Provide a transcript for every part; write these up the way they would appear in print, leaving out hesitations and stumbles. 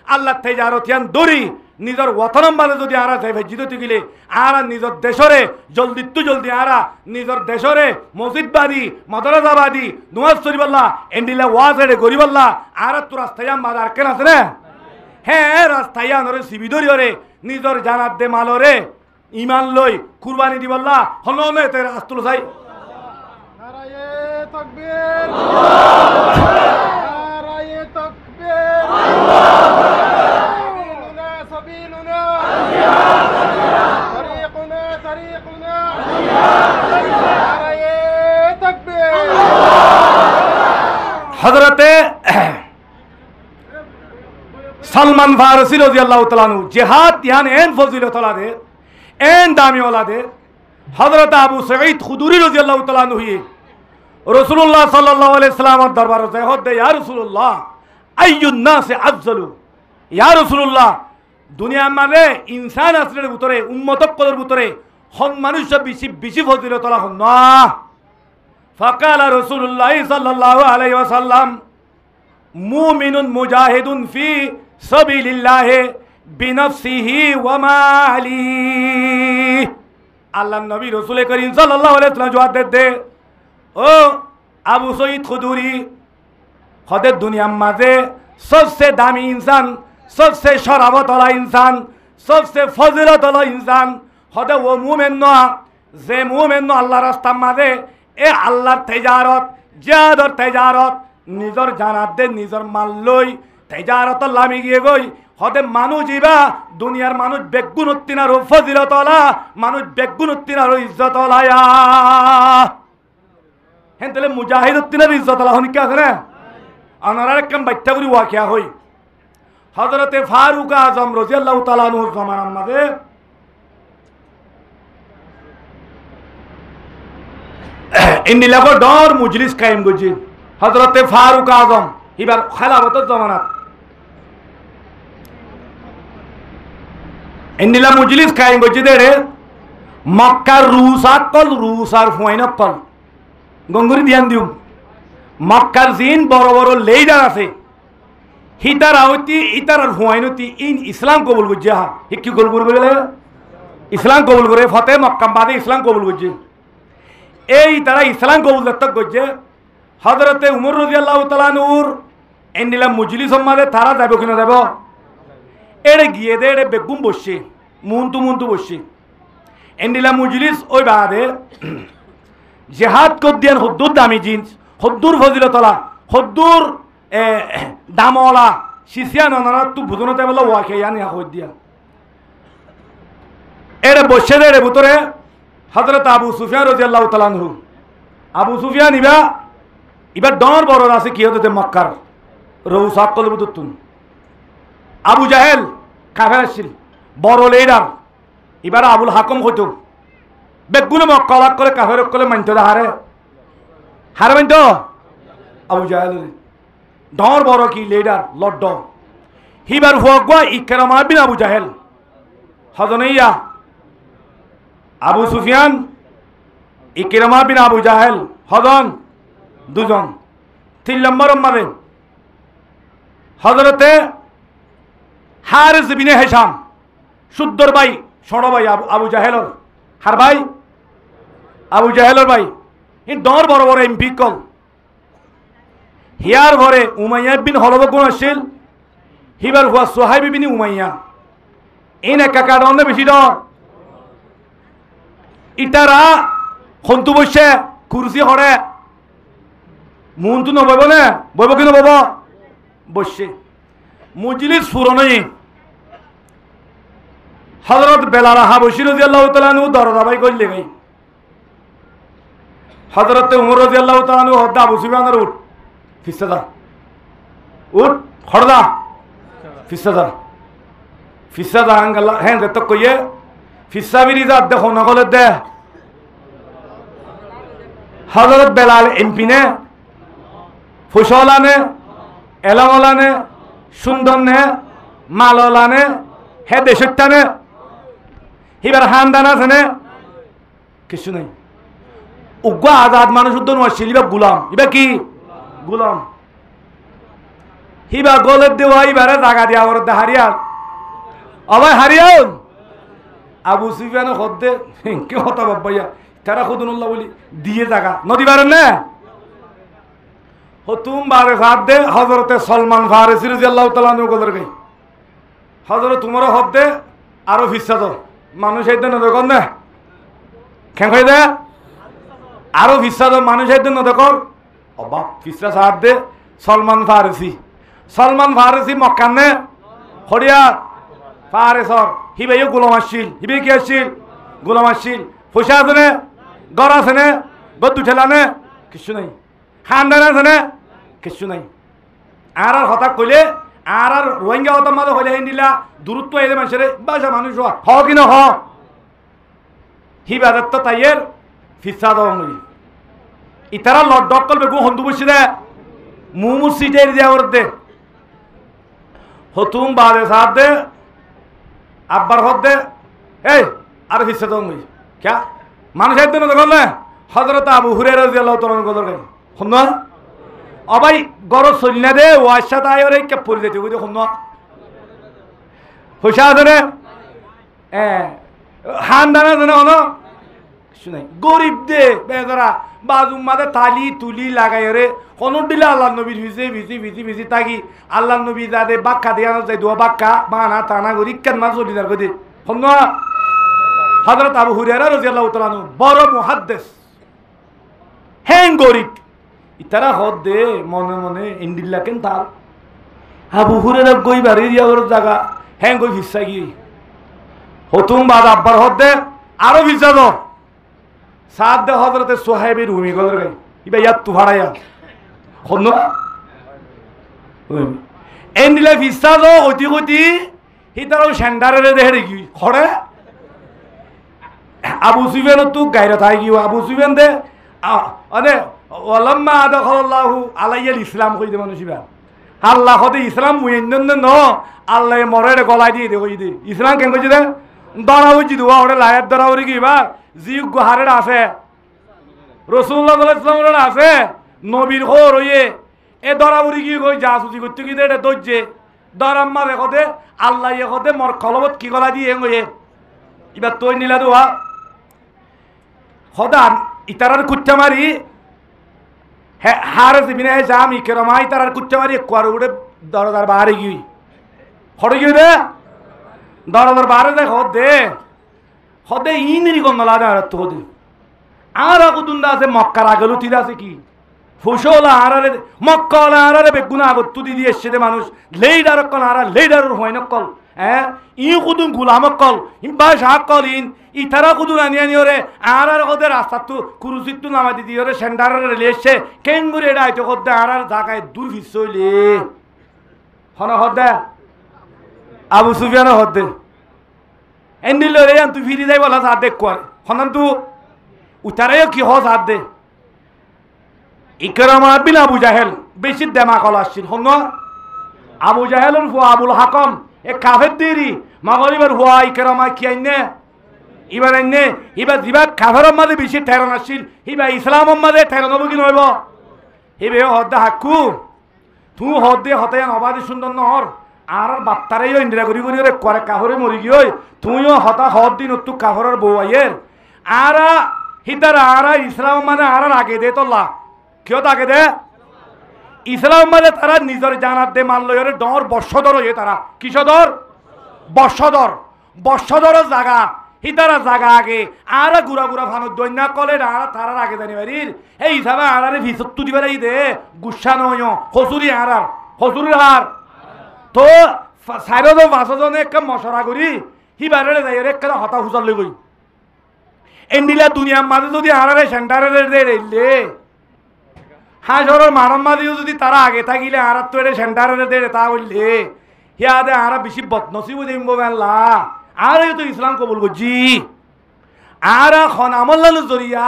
আল্লাহ তেজারতিয়ান দড়ি নিজের ওয়াতনম বাদে যদি আরা যাই ভেজিত গেলে আরা নিজের দেশরে জলদি আরা নিজের দেশরে মসজিদবাদী মদরজাবাদী নুয়াজ শরীফাল্লাহ এন্ডিলা ওয়াজ এড়ে গরিবাল্লাহ আর তো রাস্তায়াম বাদ আর কেন আছে না হ্যাঁ রাস্তায়ান ওরে সিবিদরি ওরে নিজের জানাত দে মালরে ইমান লই কুরবানি দিবাল্লাহ হলো না তে রাস্তুল চাই নারায়ে তাকবীর নারায়ে তাকবীর সাবিলুনা সাবিলুনা তরিকুনা তরিকুনা নারায়ে তাকবীর হযরতে সালমান ফারসি রাদিয়াল্লাহু তাআলা আনহু জিহাদ ইয়ান এন ফজিলত ওলাদে এন দামি ওলাদে হযরত আবু সাঈদ খুদরি রাদিয়াল্লাহু তাআলা আনহু রাসূলুল্লাহ সাল্লাল্লাহু আলাইহি সাল্লামের দরবারে যায় হদে ইয়া রাসূলুল্লাহ আইয়ুন নাস আফজালু ইয়া রাসূলুল্লাহ দুনিয়ার মানে ইনসান আসলের ভিতরে উম্মতকদের ভিতরে হন মানুষ বেশি ফজিলত ওলা হন না ফাকালা রাসূলুল্লাহ সাল্লাল্লাহু আলাইহি ওয়াসাল্লাম মুমিনুন মুজাহিদুন ফি সাবিলিল্লাহ বিনফসিহি ওয়া মালিহি আল্লাহর নবী রাসূল করিম সাল্লাল্লাহু আলাইহি ওয়াসাল্লাম জবাব দে ও আবু সঈদ খুদরি খদে দুনিয়ার মাঝে সবচেয়ে দামি ইনসান সবচেয়ে শরাবত ওয়ালা ইনসান সবচেয়ে ফজিলত ওয়ালা ইনসান খদে ও মুমিন না যে মুমিন আল্লাহর রাস্তার মাঝে এ আল্লাহর তেজারত জিহাদর তেজারত নিজর জানাত দে নিজর মাল লই তেজারত লামি গিয়ে গই হদে মানুষ ইবা দুনিয়ার মানুষ বেগুনত্তিনার ফজিলত ওয়ালা মানুষ বেগুনত্তিনার ইজ্জত ওলায়া হেন তাহলে মুজাহিদত্তিনার ইজ্জত ওলা হনিকে আছে না আনার একদম বাচ্চা করি ওয়াকিয়া হই হযরতে ফারুক আজম রাদিয়াল্লাহু তাআলা আনহুর জামানার মাঝে ইন্দিলাগো ডর মজলিস কায়েম করছি হযরতে ফারুক আজম এবার খেলাফতের জামানাত ইন্দিলা মজলিস কায়েম করছি দেড়ে মক্কার রুস আর ফুয়াইনক কল গঙ্গুরি ধ্যান দিও মক্কার জিন বড় বড় লেইডার আছে হিতার আহতি ইতার আর ফুয়াইনতি ইন ইসলাম কবুল করছে হা কি কবুল করবে ইসলাম কবুল করে ফতে মক্কা বাদে ইসলাম কবুল করছে এই তারা ইসলাম কবুল দত্তক করছে হযরতে উমর রাদিয়াল্লাহু তাআলা নূর এন্ডিলা মজলিস সম্মাদে তারা যাব কিনা যাব এড়ে গিয়ে দে এড়ে বেগুম বসছে মুন্তু বসছে এন্ডিলা মজলিস ওই বাদে জিহাদ কদ্দিয়ান হদ্দুর দামি জিন্স হদ্দুর ফজিলতলা হদ্দুর দামওয়ালা শিশিয়া ননারা তু বুঝনতে বলা ওয়াকে ইয়ানি হদ দিয়া এড়ে বসছে দে এড়ে ভিতরে হযরত আবু সুফিয়ান রাদিয়াল্লাহু তাআলা আনহু আবু সুফিয়ান এবার ডর বড় আছে কি হতে মক্কার রৌ সাকল বুতুন আবু জাহেল কাফের আসছিল বড় লিডার এবার আবুল হাকম হইতো বেগুনে মক্কা লাগ করে কাফের কলে মানতে হারে মানত আবু জাহেল ডর বড় কি লিডার লড্ড হিবার হুয়া ইকরামা বিন আবু জাহেল হজনাইয়া আবু সুফিয়ান ইকরামা বিন আবু জাহেল হজন দুজন 3 নম্বর মারে হযরতে হারিস বিন হিশাম সুদ্দর ভাই ছোট ভাই আবু জাহেলর হার ভাই আবু জাহেলর ভাই এই ডর বড় বড় এমপি কল হিয়ার ঘরে উমাইয়া বিন হলব কোন আসছিল হিবার হুয়া সোহাইব বিন উমাইয়া এই না কাকা ডর বেশি ডর ইটারা খন্তু বসে কুরসি হরে মুন্তু নবইব না বইব কি নবব বসছে মজলিস ফুরনই হযরত বেলাল হাবশী রাদিয়াল্লাহু তাআলা আনহু দরজা ভাই কইলে গাই হযরত উমর রাদিয়াল্লাহু তাআলা আনহু হদা আবু সুফিয়ানের উঠ ফিসদা উঠ খড়দা ফিসদা আঙ্গাল্লা হ্যাঁ যত কইয়ে ফিসাবিরি যা দেখো নগলে দে হযরত বেলাল এমপি নে ফুসলানে এলামলানে সুন্দর নে মাললানে হে দেশটানে এবার হানদান আছে নে কিছু নেই উগ্র আজাদ মানুষ উদ্যোগ নয় ইবা গুলাম ইবা কি গুলাম হিবা গলের দেওয়া ইবারে জাগা দিয়া ওর হারিয়াল অবাই হারিয়াল আবু সুফিয়ান হদ্দে কে হতা বাব্বাইয়া তারা খুদুল্লাহ বলি দিয়ে জাগা নদী পারেন না হতুম বারে সাথ দে হজরতে সলমান ফারসি রাদিয়াল্লাহু তাআলা আনহু গলের গাই হজরত তোমার হদ্দে আরো ফিসা তো মানুষ এইদিন দেখুন না খেঁ খাই দে আরো ফিসা তো মানুষ এইদিন দেখুন অবাক ফিসা সাথ দে সলমান ফারসি মক্কানে হরিয়া ফারেসর হিবে গোলাম আসছিল হিবে কি আসছিল গোলাম আসছিল পয়সা আছে নে গড় আছে নে গদ্দু ঠেলা নে কিছু নাই খানদান আছে নে কিছু নাই আর হঠাৎ কইলে আর রোহিঙ্গা হতার মাঝে হইলে হিন্দিলা দূরত্ব এলে মানুষের বাসা মানুষ হ কি না হ হি বাজার তো তাইয়ের ফিসা দেওয়া ইতারা লড ডক করবে গু হন্দু বসে দে মুমু সিটের দেওয়া ওর দে হতুম বাদে সাথ দে আব্বার হদ দে এই আর ফিসা দেওয়া ক্যা মানুষের দিন দেখল না হজরত আবু হুরায়রা রাদিয়াল্লাহু তাআলা গদর গায় শুনো অবাই গর সন্না দে ওয়াশা তাই ওরে কে পড়ে যেতে বুঝে শুনো পয়সা আছে রে খানদান আছে না হনো কিছু নাই গরিব দে বেজারা বাজুম মাদে তালি তুলি লাগাই রে কোন দিলে আল্লাহ নবীর ভিজি তাকি আল্লাহ নবী যাদে বাক্কা দিয়া যাই দোয়া বাক্কা বানা টানা করি কেন মা চলি যার কদি শুনো হযরত আবু হুরায়রা রাদিয়াল্লাহু তাআলা আনহু বড় মুহাদ্দিস হ্যাঁ গরিব ইতারা হদ দে মনে মনে ইন্দিল্লা কেন তাল আবু হুরায়রা গই বাড়ি দিয়া ওর জায়গা হ্যাঁ গই ভিসা কি হতুম বাদ আব্বার হদ দে আরো ভিসা দাও সাদ দে হযরতে সুহাইবের রুমি গদর গাই ইবা ইয়াত তু ভাড়ায়া হন্ন এন্দিলা ভিসা দাও অতি গতি হিতারাও সেন্টারে দেহে কি খড়ে আবু সুফিয়ান তো গায়রা থাই কি আবু সুফিয়ান দে আরে ওয়ালাম্মা আদাখাল্লাহু আলাইয়াল ইসলাম কই দে মানুষিবা আল্লাহ হদে ইসলাম মুইন্নন ন আল্লাহ মরে গলায় দিয়ে দে কই দে ইসলাম কেন কইছে দে দরাও জি দুয়া ওরে লায়াত দরাও রে কি বা জি গুহারে আছে রাসূলুল্লাহ সাল্লাল্লাহু আলাইহি ওয়াসাল্লাম আছে নবীর ঘর হইয়ে এ দরাউরি কি কই জাসুসি করতে কি দে দজ্জে দরাম্মা দেখো দে আল্লাহ ইয়ে হদে মর কলবত কি গলা দিয়ে কইয়ে ইবা তই নিলা দুয়া হদান ইতারার কুচ্চা মারি হারে বিনা জাম ইকেরমা ইতারার কুচ্চা মারি কোয়ার উড়ে দরদার বাহারে গিয়ে হড়ে গিয়ে দে দরদার বাহারে দেখ হদে ইনেরই গঙ্গলা দে আর তো হদে আর আগুদুন্দা আছে মক্কার আগেলু তিরা আছে কি ফুসলা আরারে মক্কালা আরারে বেগুনা আগত দি দিয়ে এসছে মানুষ লেইডার কল আরা লেইডার হয় না কল হ্যাঁ ই কুদুন গুলাম কল ইবা শাহ কল ইতারা কুদুন আনি ওরে আর ওদের রাস্তা তো কুরুসিত তো নামা দিদি ওরে সেন্টারের লেসছে কেঙ্গুরে এটা আইতো করতে আর জায়গায় দূর ফিস হইলে হন হদে আবু সুফিয়ান হদে এন্দিল রে তুই ফিরি যাই বলা সাথ দেখ কর হনান তু উতারে কি হ সাথ দে ইকরামা বিন আবু জাহেল বেশি দেমা কল আসছিল হন আবু জাহেলের ফুয়া আবুল হাকম এ কাফের দেরি মাগরিবের ফুয়া ইকরামা কি আইনে এবার আইনে এবার দিবা কাফের মাঝে বেশি ঠেরন আসছিল এবার ইসলাম মাঝে ঠেরন হবো কি নইব এবে হদ্দে হাক্কু তুই হদ্দে হতে অবাধে সুন্দর নহর আর বাত্তারে ইন্দিরা করি রে করে কাহরে মরি গিয়ে তুইও হতা হদ দিন তু কাহরের বউ আইয়ের আর হিতার আর ইসলাম মাঝে আর আগে দে তোল্লা কেউ তাকে দে ইসলাম মাঝে তারা নিজের জানার দে মানল ডর বর্ষধর হয়ে তারা কিসদর বর্ষধর জাগা হিতারা জাগা আগে আর গুড়া ফানুর দৈন্যা কলে আর তারার আগে জানি বাড়ির এই হিসাবে আড়ারে ভিসত্তু দিবার এই দে গুসা নয় হসুরি হসুরির হার তো চারজন পাঁচজনে একটা মশরা করি হিবারে যাই একটা হতা হুচার লৈ গই এন্ডিলা দুনিয়ার মাঝে যদি আড়ারে সেন্টারে রেলে হাঁসরের মারম মাঝেও যদি তারা আগে থাকিলে আর তো এটা সেন্টারে দে তা বললে হিয়া দে আর বেশি বদনসিব দিম বেলা আর তো ইসলাম কবুল করছি আর এখন আমল জরিয়া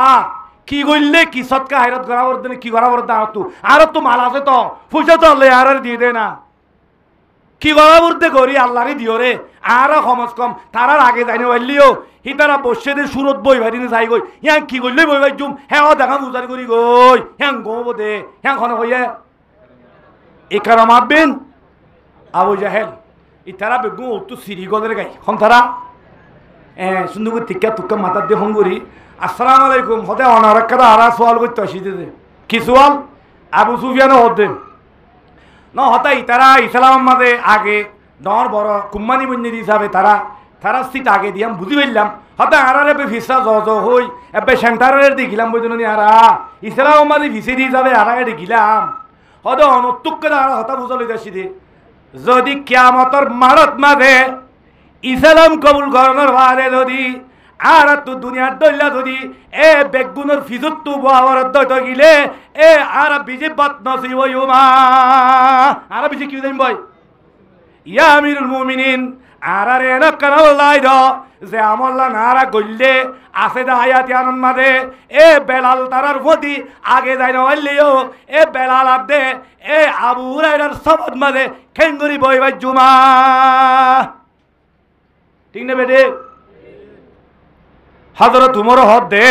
কি করলে কি সৎকা হাইরত করাবার দিনে কি করাবার তো আর তো মাল আছে তো পয়সা তো আল্লাহ আর দিয়ে দে না কি করাবার দে করি আল্লাহরই দিও রে আর কমস কম তারার আগে যাই না পারলিও হি তারা বসে দে সুরত বই ভাই যাই গই হ্যাঁ কি করলে বই ভাই জুম হ্যাঁ দেখা উজারি করি গই হ্যাঁ গো দে হ্যাঁ খন হইয়ে ইকরামা বিন আবু জাহেল ইতারা বেগু তো সিরি গদের গাই হন তারা সুন্দর করে টিকা টুকা মাথার দিয়ে হঙ্গুরি আসসালামু আলাইকুম হতে অনারক্ষা আরা সোয়াল করতে আসিতে কি সোয়াল আবু সুফিয়ানও হতে ন হতা ইতারা ইসলাম মাঝে আগে ডর বড় কুম্মানি বন্যের হিসাবে তারা সিট আগে দিয়াম বুঝি পারলাম হতা আরারে ভিসা জ হই এবে সেন্টারের দেখিলাম বই আরা ইসলাম মাঝে ভিসি দিয়ে যাবে আরাকে দেখিলাম হতে অনতুককে আর হতা বুঝা লই যাচ্ছি দে যদি কিয়ামতর মারত মাঝে ইসলাম কবুল করানোর বাদে যদি আর তো দুনিয়ার দইলা যদি এ বেগুনের ফিজুত তু বাওয়ার দইত গিলে এ আর বিজে বাত নসিব ইউমা আর বিজে কি দেন ভাই ইয়া আমিরুল মুমিনিন আর রে না কানাল্লাই দ যে আমল্লা নারা গইলে আছে দা আয়াত আনন মাদে এ বেলাল তারার প্রতি আগে যাই না হইলেও এ বেলাল আদে এ আবু হুরায়রার সবদ মাদে খেঙ্গুরি বইবা জুমা ঠিক না বেটে হজরত উমর হদ দে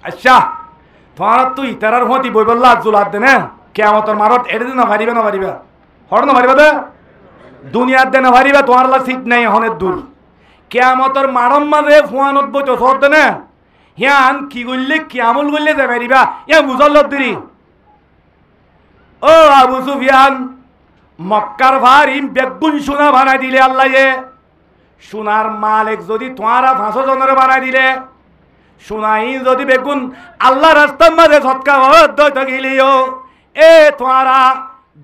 আচ্ছা তোমার তো ইতারার হতি বই বললা জুলাদ দে না কিয়ামতর মারত এড়ে না পারিবা হর না পারিবা দে দুনিয়ার দে না পারিবা তোমার লা সিট নাই হনের দূর কিয়ামতর মারম মাঝে ফুয়ানত বই তো সর দে না হিয়ান কি করলে কিয়ামল করলে দে পারিবা ইয়া মুজল্লত দিরি ও আবু সুফিয়ান মক্কার ভারিম বেগুন সোনা বানাই দিলে আল্লাহ সোনার মালিক যদি তোমারা 500 জনের বানাই দিলে সোনাই যদি বেগুন আল্লাহ রাস্তার মাঝে সৎকা হতে গেলিও এ তোমারা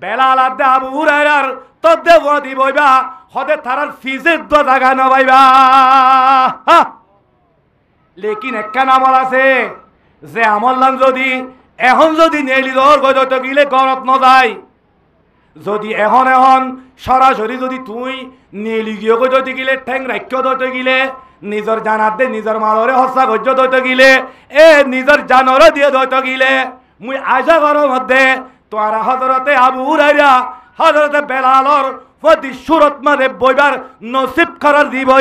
বেলাল আদে আবু হুরায়রার তদ্দে বদি বইবা হদে তারার ফিজের দ জায়গা নবাইবা লেকিন একখান আমল আছে যে আমল যদি এখন যদি নেলি দর গজতে গিলে গরত ন যায় যদি এখন সরাসরি যদি তুই নেলি গিয়ে গজতে গিলে ঠেং রাখ্য দইতে গিলে নিজের জানাত দে নিজের মালরে হসা গজ্য দইতে গিলে এ নিজের জানরে দিয়ে দইতে গিলে মুই আশা করো মধ্যে তোরা হজরতে আবু হুরায়রা হজরতে বেলালর প্রতি সুরত মাঝে বইবার নসিব করার দিব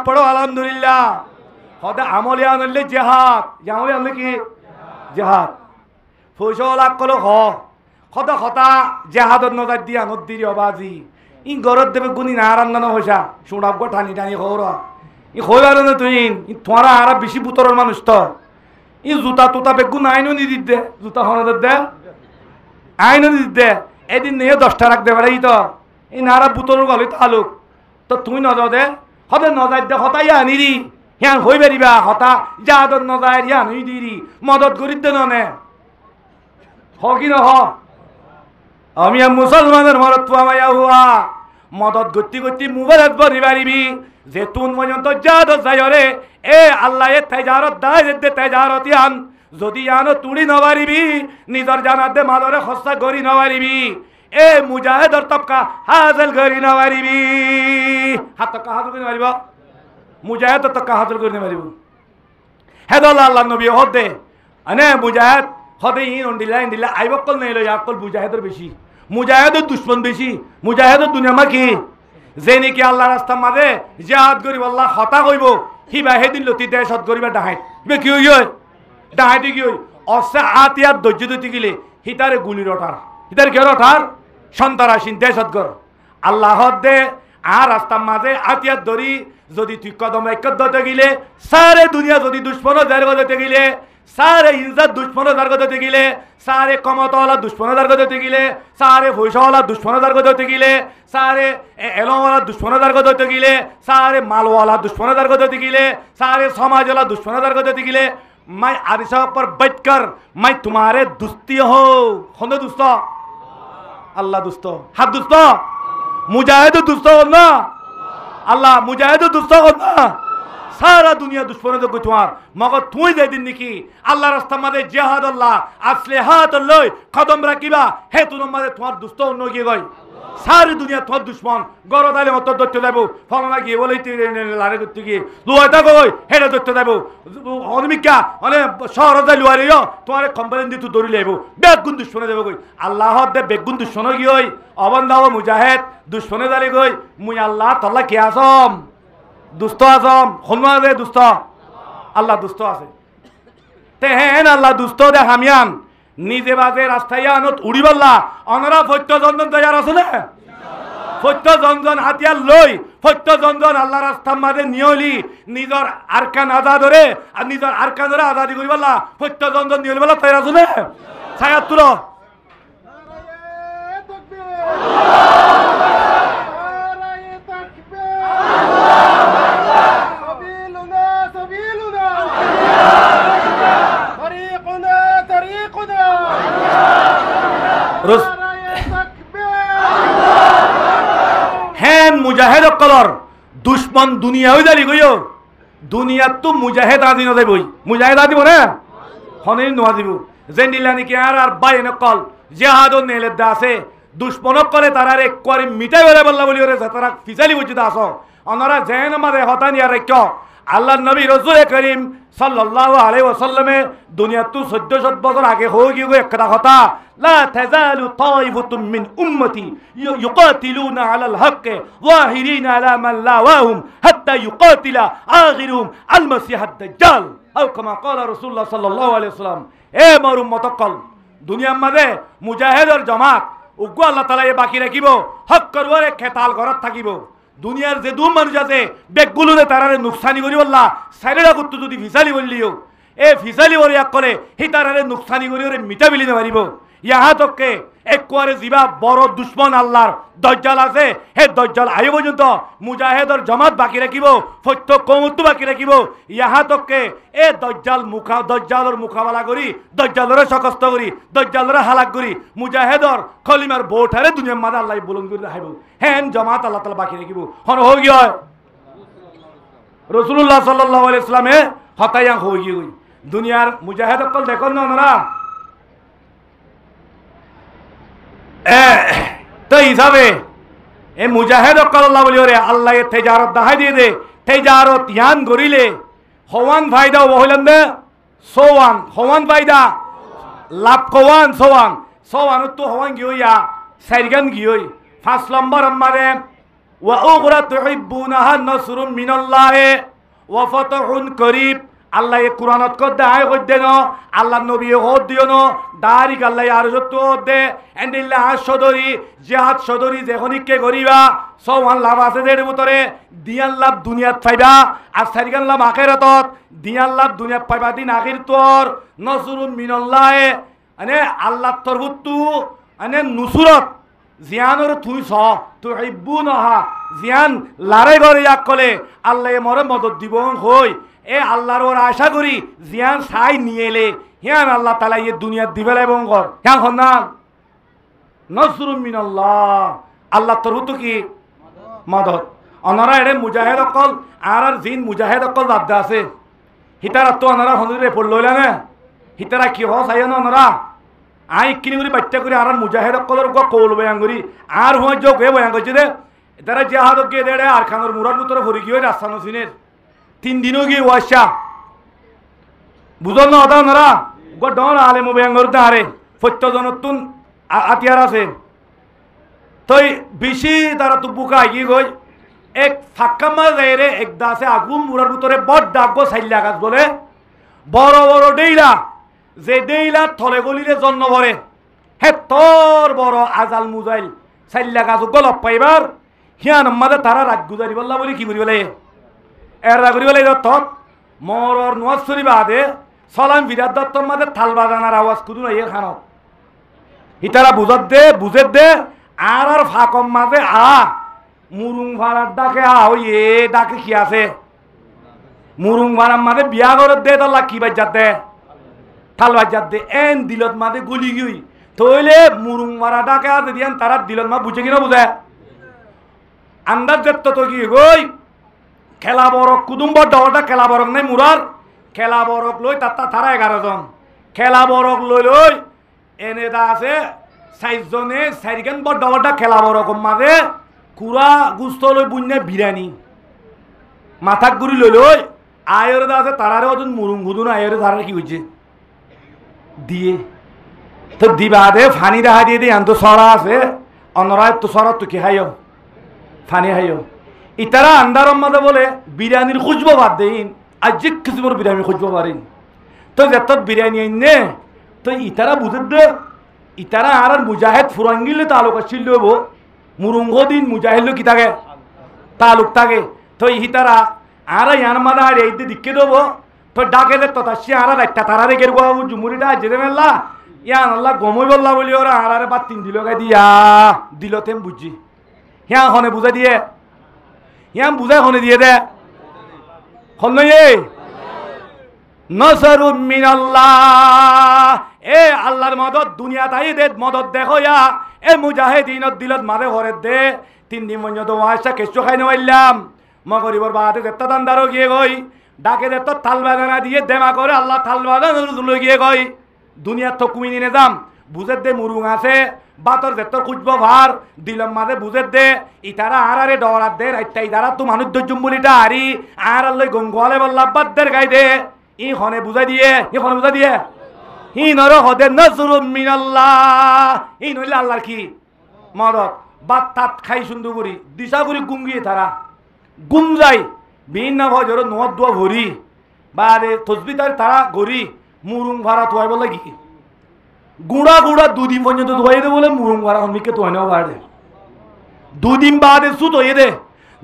পড়ো আলহামদুলিল্লাহ হদে আমলে আনলে জেহাদ আমলে আনলে কি জেহাদ ফসল আকল হতা হতা জেহাদত নজার দিয়া নদীর অবাজি ই গরত দেবে গুনি না রান্না হইসা শুনাব গো টানি টানি খবর ই খবর না তুই তোমারা আর বেশি বুতরের মানুষ তো ই জুতা তুতা বেগুন আইনও নি দিত দে জুতা হনদের দে আইনও নি দিত দে এদিন নিয়ে 10টা রাখতে পারে তো এই নারা বুতরের গলে তো আলোক তো তুই নজর দে হতে নজার দে হতা ইয়া নিরি হ্যাঁ হই বেরিবা হতা জাহাদত নজার ইয়া নই দিরি মদত করিত দে নে হ কি ন হ আমি মুসলমানের মরত পামাইয়া হুয়া মদত গতি গতি মোবাইলত বনি পারিবি যে তুন পর্যন্ত জাহাদত যাই রে এ আল্লাহ এ তেজারত দায় দে তেজারত ইয়ান যদি ইয়ানো তুড়ি নবারিবি নিজর জানাত দে মালরে খসা গরি নবারিবি এ মুজাহিদর তবকা হাজল গরি নবারিবি হাত তবকা হাজল গরি নবারিব মুজাহিদ তবকা হাজল গরি নবারিব হেদল আল্লাহ নবী হদ দে আনে মুজাহিদ হদে ইন ইন্দিলা আইবকল নাই লই আকল মুজাহিদর বেশি মুজাহিদর দুশমন বেশি মুজাহিদর দুনিয়া মা কি যে নাকি আল্লাহ রাস্তা মাঝে জিহাদ করিব আল্লাহ হতা কইব হিবা হেদিন লতি দেশত করিবা ডাহাইত হিবা কি হই ডাহাইতে কি হই অসে আতিয়ার ধৈর্য দিতে গেলে হিতারে গুলির ওঠার হিতারে কেউ ওঠার সন্তারাসীন দেশত কর আল্লাহ দে আর রাস্তার মাঝে আতিয়ার ধরি যদি তুই কদম এক দিতে গেলে সারে দুনিয়া যদি দুশ্মন জার দিতে গেলে सारे इज्जत दुश्मनों दर को देते गिले सारे कमत वाला दुश्मनों दर को देते गिले सारे पैसा वाला दुश्मनों दर को देते गिले सारे एलो वाला दुश्मनों दर को देते गिले सारे माल वाला दुश्मनों दर को देते गिले सारे समाज वाला दुश्मनों दर को देते गिले मैं आरिशा पर बैठकर मैं तुम्हारे दोस्ती हो खुद दोस्तों अल्लाह दोस्तों हाथ दोस्तों मुजाहिद दोस्तों ना अल्लाह मुजाहिद दोस्तों ना सारा दुनिया दुश्मनों को तुम्हार मगर तुई दे दिन निकी अल्लाह रास्ता मादे जिहाद अल्लाह असले हाथ लय कदम रखिबा हे तुम मादे तुम्हार दोस्त न की गई सारी दुनिया तुम्हार दुश्मन गरद आले मत दत्त देबो फलाना की बोले ती लारे दत्त की लुआता गई हेडे दत्त देबो अनमिका अने शहर दे लुआरियो तुम्हारे कंप्लेन दितु दौड़ी लेबो बेगुन दुश्मन देबो गई अल्लाह दे बेगुन दुश्मन की गई अबंदाव मुजाहिद दुश्मन दाले गई मुई अल्लाह तल्ला की आसम दुस्त आजम खुलमा दे दुस्त अल्लाह दुस्त आसे ते हैं अल्लाह दुस्तो दे हमियान নিজে বাজে রাস্তায় আনত উড়ি বললা অনরা ফত্যজনজন তৈয়ার আছে না ফত্যজনজন হাতিয়ার লই ফত্যজনজন আল্লাহ রাস্তার মাঝে নিয়লি নিজর আরকান আজাদ ধরে আর নিজর আরকান ধরে আজাদি করি বললা ফত্যজনজন নিয়লি বললা তৈয়ার আছে না ছায়া তুলো নারায়ে তাকবীর সাবিলুনা সাবিলুনা তরিকুনা তরিকুনা নারায়ে তাকবীর হ্যান মুজাহিদ কলর দুশ্মন দুনিয়া হই দালি গইও দুনিয়াত তো মুজাহিদ আদি ন যাইবই মুজাহিদ আদি বনে হনেই নোয়া দিব যে নিলানি কি আর বাইনে কল জিহাদন নেলে দাসে দুশ্মনক করে তারারে করে মিটাই বেলা বললা বলি ওরে তারা ফিসালি বুঝিতে আসো অনারা জেন আমাদের হতান ইয়ার রেখ আল্লাহ নবী রাসূল করিম সাল্লাল্লাহু আলাইহি ওয়াসাল্লামে দুনিয়া তো 1400 বছর আগে হয়ে গিয়ে একটা কথা লা তাজালু তাইফাতুম মিন উম্মতি ইউকাতিলুনা আলাল হক ওয়াহিরিনা আলা মান লা ওয়াহুম হাত্তা ইউকাতিলা আখিরুহুম আল মাসিহ আদ-দাজ্জাল আও কামা ক্বালা রাসূলুল্লাহ সাল্লাল্লাহু আলাইহি ওয়াসাল্লাম এ মোর উম্মত কল দুনিয়ার মাঝে মুজাহিদর জামাত উগ্র আল্লাহ তাআলা এ বাকি রাখিব হক করবরে খেতাল ঘরত থাকিব দুনিয়ার যে দুম মানুষ আছে বেগগুলোরে তারারে নুকসানি করি বললা সাইরেরা করতে যদি ফিসালি বললিও এ ফিসালি বলে এক করে হি তারারে নুকসানি করি ওরে মিটা বিলি মারিব ইহা তককে এক কোয়ারে জিবা বড় দুশ্মন আল্লাহর দজ্জাল আছে হে দজ্জাল আয়ু পর্যন্ত মুজাহিদর জামাত বাকি রাখিব সত্য কৌমতো বাকি রাখিব ইহা তককে এ দজ্জালর মুকাবিলা করি দজ্জালরে সকস্ত করি দজ্জালরে হালাক করি মুজাহিদর খলিমার বউঠারে দুনিয়ার মাঝে আল্লাহ বুলন্দ করে রাখিব হেন জামাত আল্লাহ তাআলা বাকি রাখিব হন হই গিয়া রাসূলুল্লাহ সাল্লাল্লাহু আলাইহি ওয়াসাল্লামে হতায়া হই গই দুনিয়ার মুজাহিদ কল দেখুন না ওনারা তো হিসাবে এ মুজাহিদ আল্লাহ বলি ওরে আল্লাহ এ তেজারত দাহাই দিয়ে দে তেজারত ইয়ান গরিলে হওয়ান ফায়দা হইলেন দে সোয়ান হওয়ান ফায়দা লাভ কওয়ান সোয়ান সোয়ান তো হওয়ান গিয়া সাইরগান গিয়ই 5 নম্বর আমারে ওয়া উগরা তুহিব্বুনাহা নাসরুম মিনাল্লাহ ওয়া ফাতহুন করিব আল্লাহ এ কুরআনত কো দায় কই দেন আল্লাহ নবী হদ দিও ন ডাইরেক্ট আল্লাহ আর যত দে এন্ডিল্লাহ সদরি জিহাদ সদরি যেখনিকে করিবা সওয়ান লাভ আছে এর ভিতরে দিয়ান লাভ দুনিয়াত পাইবা আর সারিগান লাভ আখিরাতত দিয়ান লাভ দুনিয়াত পাইবা দিন আখির তোর নসরুম মিনাল্লাহ মানে আল্লাহ তরফতু মানে নুসরত জিয়ানোর তুই স তুহিব্বুনাহা জিয়ান লারে গরে এক কলে আল্লাহ মরে মদদ দিব হই এ আল্লাহর ওর আশা করি জিয়ান সাই নিয়ে এলে হিয়ান আল্লাহ তাআলা এই দুনিয়ার দিবেলা এবং ঘর হ্যাঁ হন্না নসরুম মিনাল্লাহ আল্লাহ তরফতু কি মদদ অনারা এরে মুজাহিদ অকল আর জিন মুজাহিদ অকল বাদ আছে হিতারা তো অনারা হনুরে পড় লইলা না হিতারা কি হস আইয়া না অনারা আই কিনি করে বাচ্চা করে আর মুজাহিদ অকলের কৌল বয়ান করি আর হুঁ যোগ হয়ে বয়ান করছে রে তারা জিহাদ গিয়ে দেড়ে আর খানোর মুরাদ ভিতরে ভরি গিয়ে রাস্তা নসিনের 3 দিনও গিয়ে ওয়াশা বুঝল না অদা ওনারা ডর আলে বয়ান করতে আরে সত্যজনতুন আতিয়ার আছে তই বেশি তারা তো বুকা গিয়ে গই এক ফাঁকা যায় রে এক দাসে আগুন মুরার ভিতরে বড় ডাক গো সাইল্লা গাছ বলে বড় বড় ডেইলা যে ডেইলা থলে গলিলে জন্ম ভরে হে তোর বড় আজাল মুজাইল সাইল্লা গাছ গলপ পাইবার হিয়ান মাদে তারা রাত গুজারি বললা বলি কি করি বলে এর করি বলে তত মরর নোয়াজ শরীফ আদে সলাম বিরাট দত্তর মাদে থাল বাজানার আওয়াজ কুদু না ইয়ের খানত হিতারা বুঝে দে আর ফাঁকম মাঝে মুরুং ভাড়ার ডাকে ওই এ ডাকে কি আছে মুরুং ভাড়ার মাঝে বিয়া করে দে তাল্লা কি বাজাত দে থাল বাজাত দে এন দিলত মাঝে গুলি গিয়ে তইলে মুরুং ভাড়া ডাকে আছে দিয়ান তারা দিলত মা বুঝে কিনা বুঝে আন্দাজ যেত তো কি গই খেলা বরক কুদুম বড়টা খেলা বরক নাই মুরার খেলা বরক লই তারা 11 জন খেলা বরক লই এনে দা আছে 6 জনে 4 গান বড়টা খেলা বরক মাঝে কুড়া গুস্ত লই বুঝনে বিরিয়ানি মাথাক গুড়ি লই আয়ের দা আছে তারারে ওজন মুরুং গুদুন আয়ের তারা কি হইছে দিয়ে তো দিবা দে ফানি দেখা দিয়ে দিয়ে আন্ত সরা আছে অনরায় তো সরা তো কি হাইও ফানি হাইও ইতারা আন্দারম মাঝে বলে বিরিয়ানির খুঁজবো বাদ দেইন আর যে কিসিমর বিরিয়ানি খুঁজবো পারিন তো যেত বিরিয়ানি আইনে তো ইতারা বুঝে দে ইতারা আর মুজাহিদ ফুরাঙ্গিলে তালুক আসছিল হবো মুরুঙ্গ দিন মুজাহিদ কি থাকে তালুক থাকে তো ইতারা আর ইয়ান মানা আর এই দিকে দেবো তো ডাকে দে তো তাসি আর একটা তারা রেখে গো জুমুরিটা যেতে মেলা ইয়ান আল্লাহ গমই বললা বলি ওরা আর বাদ তিন দিল গাই দিয়া দিল তেম বুঝছি হ্যাঁ হনে বুঝাই দিয়ে হ্যাঁ বুঝাই হনে দিয়ে দে হল নয় নসরুম মিনাল্লাহ এ আল্লাহর মদত দুনিয়া তাই দে মদত দেখো ইয়া এ মুজাহিদিনত দিলত মারে হরে দে 3 দিন পর্যন্ত ওয়াসা কেশো খাই নইলাম মগরিবর বাদে দেত্তা দান্দারও গিয়ে গই ডাকে দে তো থাল বাগানা দিয়ে দেমা করে আল্লাহ থাল বাগানা লই গিয়ে গই দুনিয়া তো কুমি নিয়ে যাম বুঝে দে মুরুং আছে বাতর দেত্তর খুঁজবো ভার দিলম মাঝে বুঝে দে ইতারা আরে ডরাত দে রাইতা ইতারা তো মানুষ জুম্বুলিটা হারি আর লই গঙ্গলে বল্লা বাদ্দের গাই দে ই খনে বুঝাই দিয়ে হি নর হদে নজরুম মিনাল্লাহ ই নইলে আল্লাহর কি মদত বাত তাত খাই সুন্দর করি দিশা করি গুঙ্গিয়ে তারা গুম যায় ভিন্ন ভজর নোয়াদ দোয়া ভরি বা রে তসবিতার তারা গড়ি মুরুং ভাড়া তোয়াই বলে কি গুড়া গুড়া 2 দিন পর্যন্ত ধোয়াই দে বলে মুরুং ভাড়া হমিকে তোয়াই নেওয়া বাড়ে 2 দিন বাদে সুত হয়ে দে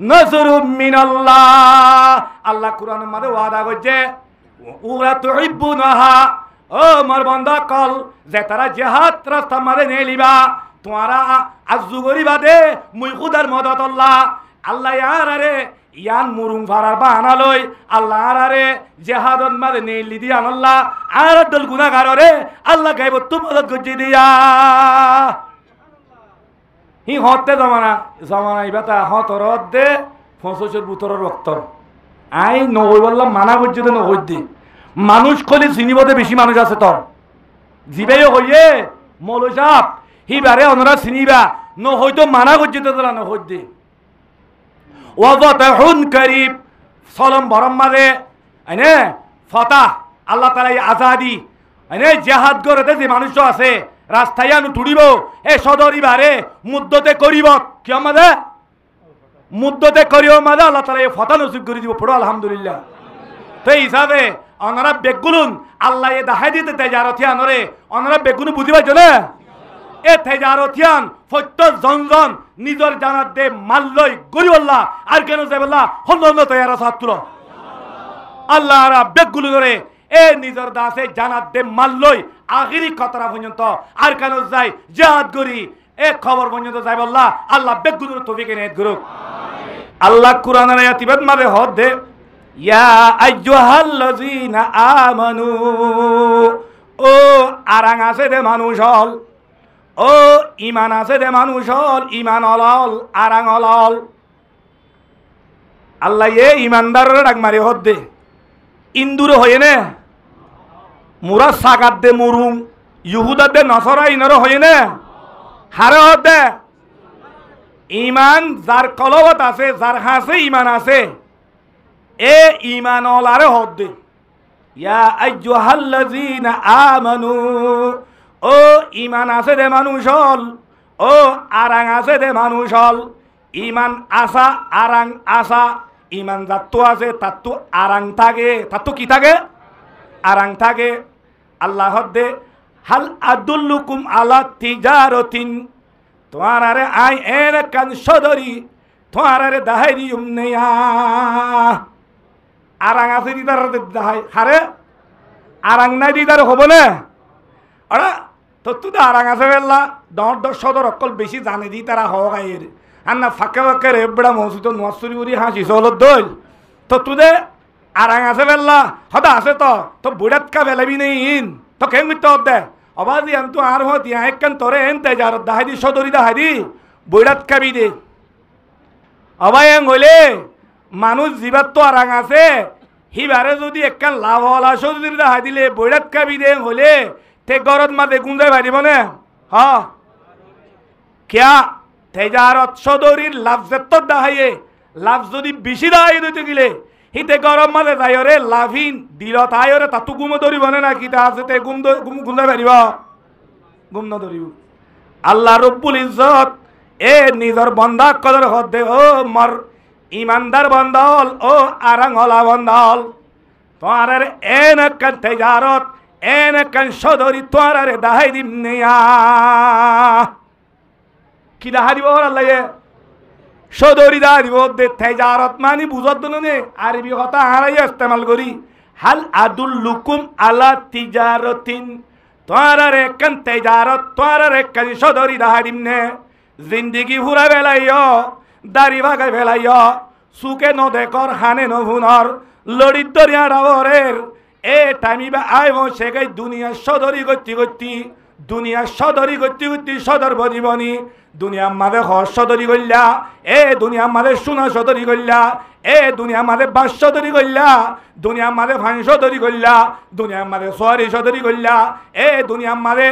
নজরুম মিনাল্লাহ আল্লাহ কুরআনের মধ্যে ওয়াদা করছে ওরা তুহিব্বুনাহা ও মোর বান্দা কল যে তারা জিহাদ রাস্তা মারে নে লিবা তোমারা আজু করিবা দে মুই খুদার মদত আল্লাহ ইয়ারে ইয়ান মুরুং ফারার বা আনালই আল্লাহ আরে জিহাদত মারে নে লিদি আনাল্লাহ আর দল গুনাহগার রে আল্লাহ গাইব তো মদত গজি দিয়া হি হতে জমানা ইবাতা হতরত দে 65 বুতরের রক্ত আই নই বললাম মানা করছে তো নই দি মানুষ কলি চিনিবতে বেশি মানুষ আছে তো জিবাই হইয়ে মৌলভী সাহেব হি বারে অনরা চিনিবা ন হয়তো মানা করছে তো তোরা নহই দি ওয়াজাতাহুন করিব সলম বরম মারে আইনে ফতাহ আল্লাহ তাআলা আজাদি আইনে জিহাদ করতে যে মানুষ আছে রাস্তায় আনু তুড়িব এ সদরি বারে মুদ্দতে করিব কি আমাদের মুদ্দতে করিও মাঝে আল্লাহ তাআলা এই ফতা নসিব করে দিব পড়ো আলহামদুলিল্লাহ তো এই হিসাবে অনারা বেগুলুন আল্লাহ এ দেখাই দিতে তেজারথিয়ান রে অনারা বেগুন বুঝি পাইছো না এ তেজারথিয়ান ফত্য জনজন নিজর জানাত দে মাল্লই গরিব আল্লাহ আর কেন যাবেল্লাহ হন্দ তৈয়ারা ছাত্র আল্লাহ আরা বেগুলু করে এ নিজর দাসে জানাত দে মাল্লই আখিরি কতরা পর্যন্ত আর কেন যাই জিহাদ করি এ খবর পর্যন্ত যাই বললা আল্লাহ বেগুলুর তৌফিক এনায়েত করুক আল্লাহ কুরআনের আয়াতিবাদ মাবে হদ দে ইয়া আইয়ুহাল্লাযীনা আমানু ও আরাং আছে দে মানুষ হল ও ইমান আছে দে মানুষ হল ইমান অলল আরাং অলল আল্লাহ এ ইমানদারের ডাক মারি হদ দে ইন্দুর হয়ে নে মুরা সাগাত দে মুরুং ইহুদা দে নসরা ইনর হয়ে নে হারে হদ দে ইমান যার কলবত আছে যার হাসে ইমান আছে এ ইমান ওলারে হদ দে ইয়া আইয়ুহাল্লাযীনা আমানু ও ইমান আছে দে মানুষ হল ও আরাং আছে দে মানুষ হল ইমান আসা আরাং আসা ইমান যাত্তু আছে তাত্তু আরাং থাকে তাত্তু কি থাকে আরাং থাকে আল্লাহ হদ দে হাল আদুল্লুকুম আলা তিজারাতিন তোমারে আই এর কান সদরি তোমারে দাহাই দিউম নেয়া আরাং আছে দিদার দাহাই হারে আরাং নাই দিদার হব না আরে তো তুই আরাং আছে বেল্লা দর সদর অকল বেশি জানে দি তারা হওয়া গায়ের আর না ফাঁকে ফাঁকে রেবড়া মসজিদ নোয়াশরি উড়ি হাসি চলত দল তো তুই আরাং আছে বেল্লা হতা আছে তো বুড়াত কা বেলাবি নেই ইন তো কেন করতে দে অবাদি আন তো আর হত ইয়া একখান তোরে এন তেজারত দাহাই দি সদরি দাহাই দি বুড়াত কাবি দে অবাই এং হইলে মানুষ জীবাত তো আরাং আছে হিবারে যদি একখান লাভ হলা সদরি দাহাই দিলে বুড়াত কাবি দে হইলে তে গরত মাঝে গুঞ্জাই পারিব না হ কিয়া তেজারত সদরির লাভ যেত দাহাইয়ে লাভ যদি বেশি দাহাই দিতে গেলে হিতে গরম মাঝে যাই রে লাভিন দিল তাই রে তাতু গুম ধরিব না কিতা আছে তে গুঞ্জাই পারিব গুম ন ধরিব আল্লাহ রব্বুল ইজ্জত এ নিজর বন্দা কদর হদ দে ও মর ইমানদার বন্দল ও আরাং হলা বন্দল তোমার এন তেজারত এনে কান সদরি তোয়ারে দাহাই দিম নেয়া কি দাহা দিব আল্লাহ সদরি দাহা দিব দে তেজারত মানি বুঝত নে আরবি কথা হারাই ইস্তেমাল করি হাল আদুল্লুকুম আলা তিজারতিন তোয়ারে কান তেজারত তোয়ারে কান সদরি দাহা দিম নে জিন্দিগি ফুরা বেলাইয় দাড়ি ভাগাই বেলাইয় সুকে ন দেখর হানে ন হুনর লড়িত দরিয়া ডাবরের এ টাইমিবা আইব সেগাই দুনিয়া সদরি গতি গতি দুনিয়া সদরি গতি গতি সদর বদিবনি দুনিয়া মাদে হর সদরি গল্লা এ দুনিয়া মাদে সোনা সদরি গল্লা এ দুনিয়া মাদে বাস সদরি গল্লা দুনিয়া মাদে ভান সদরি গল্লা দুনিয়া মাদে সোয়ারি সদরি গল্লা এ দুনিয়া মাদে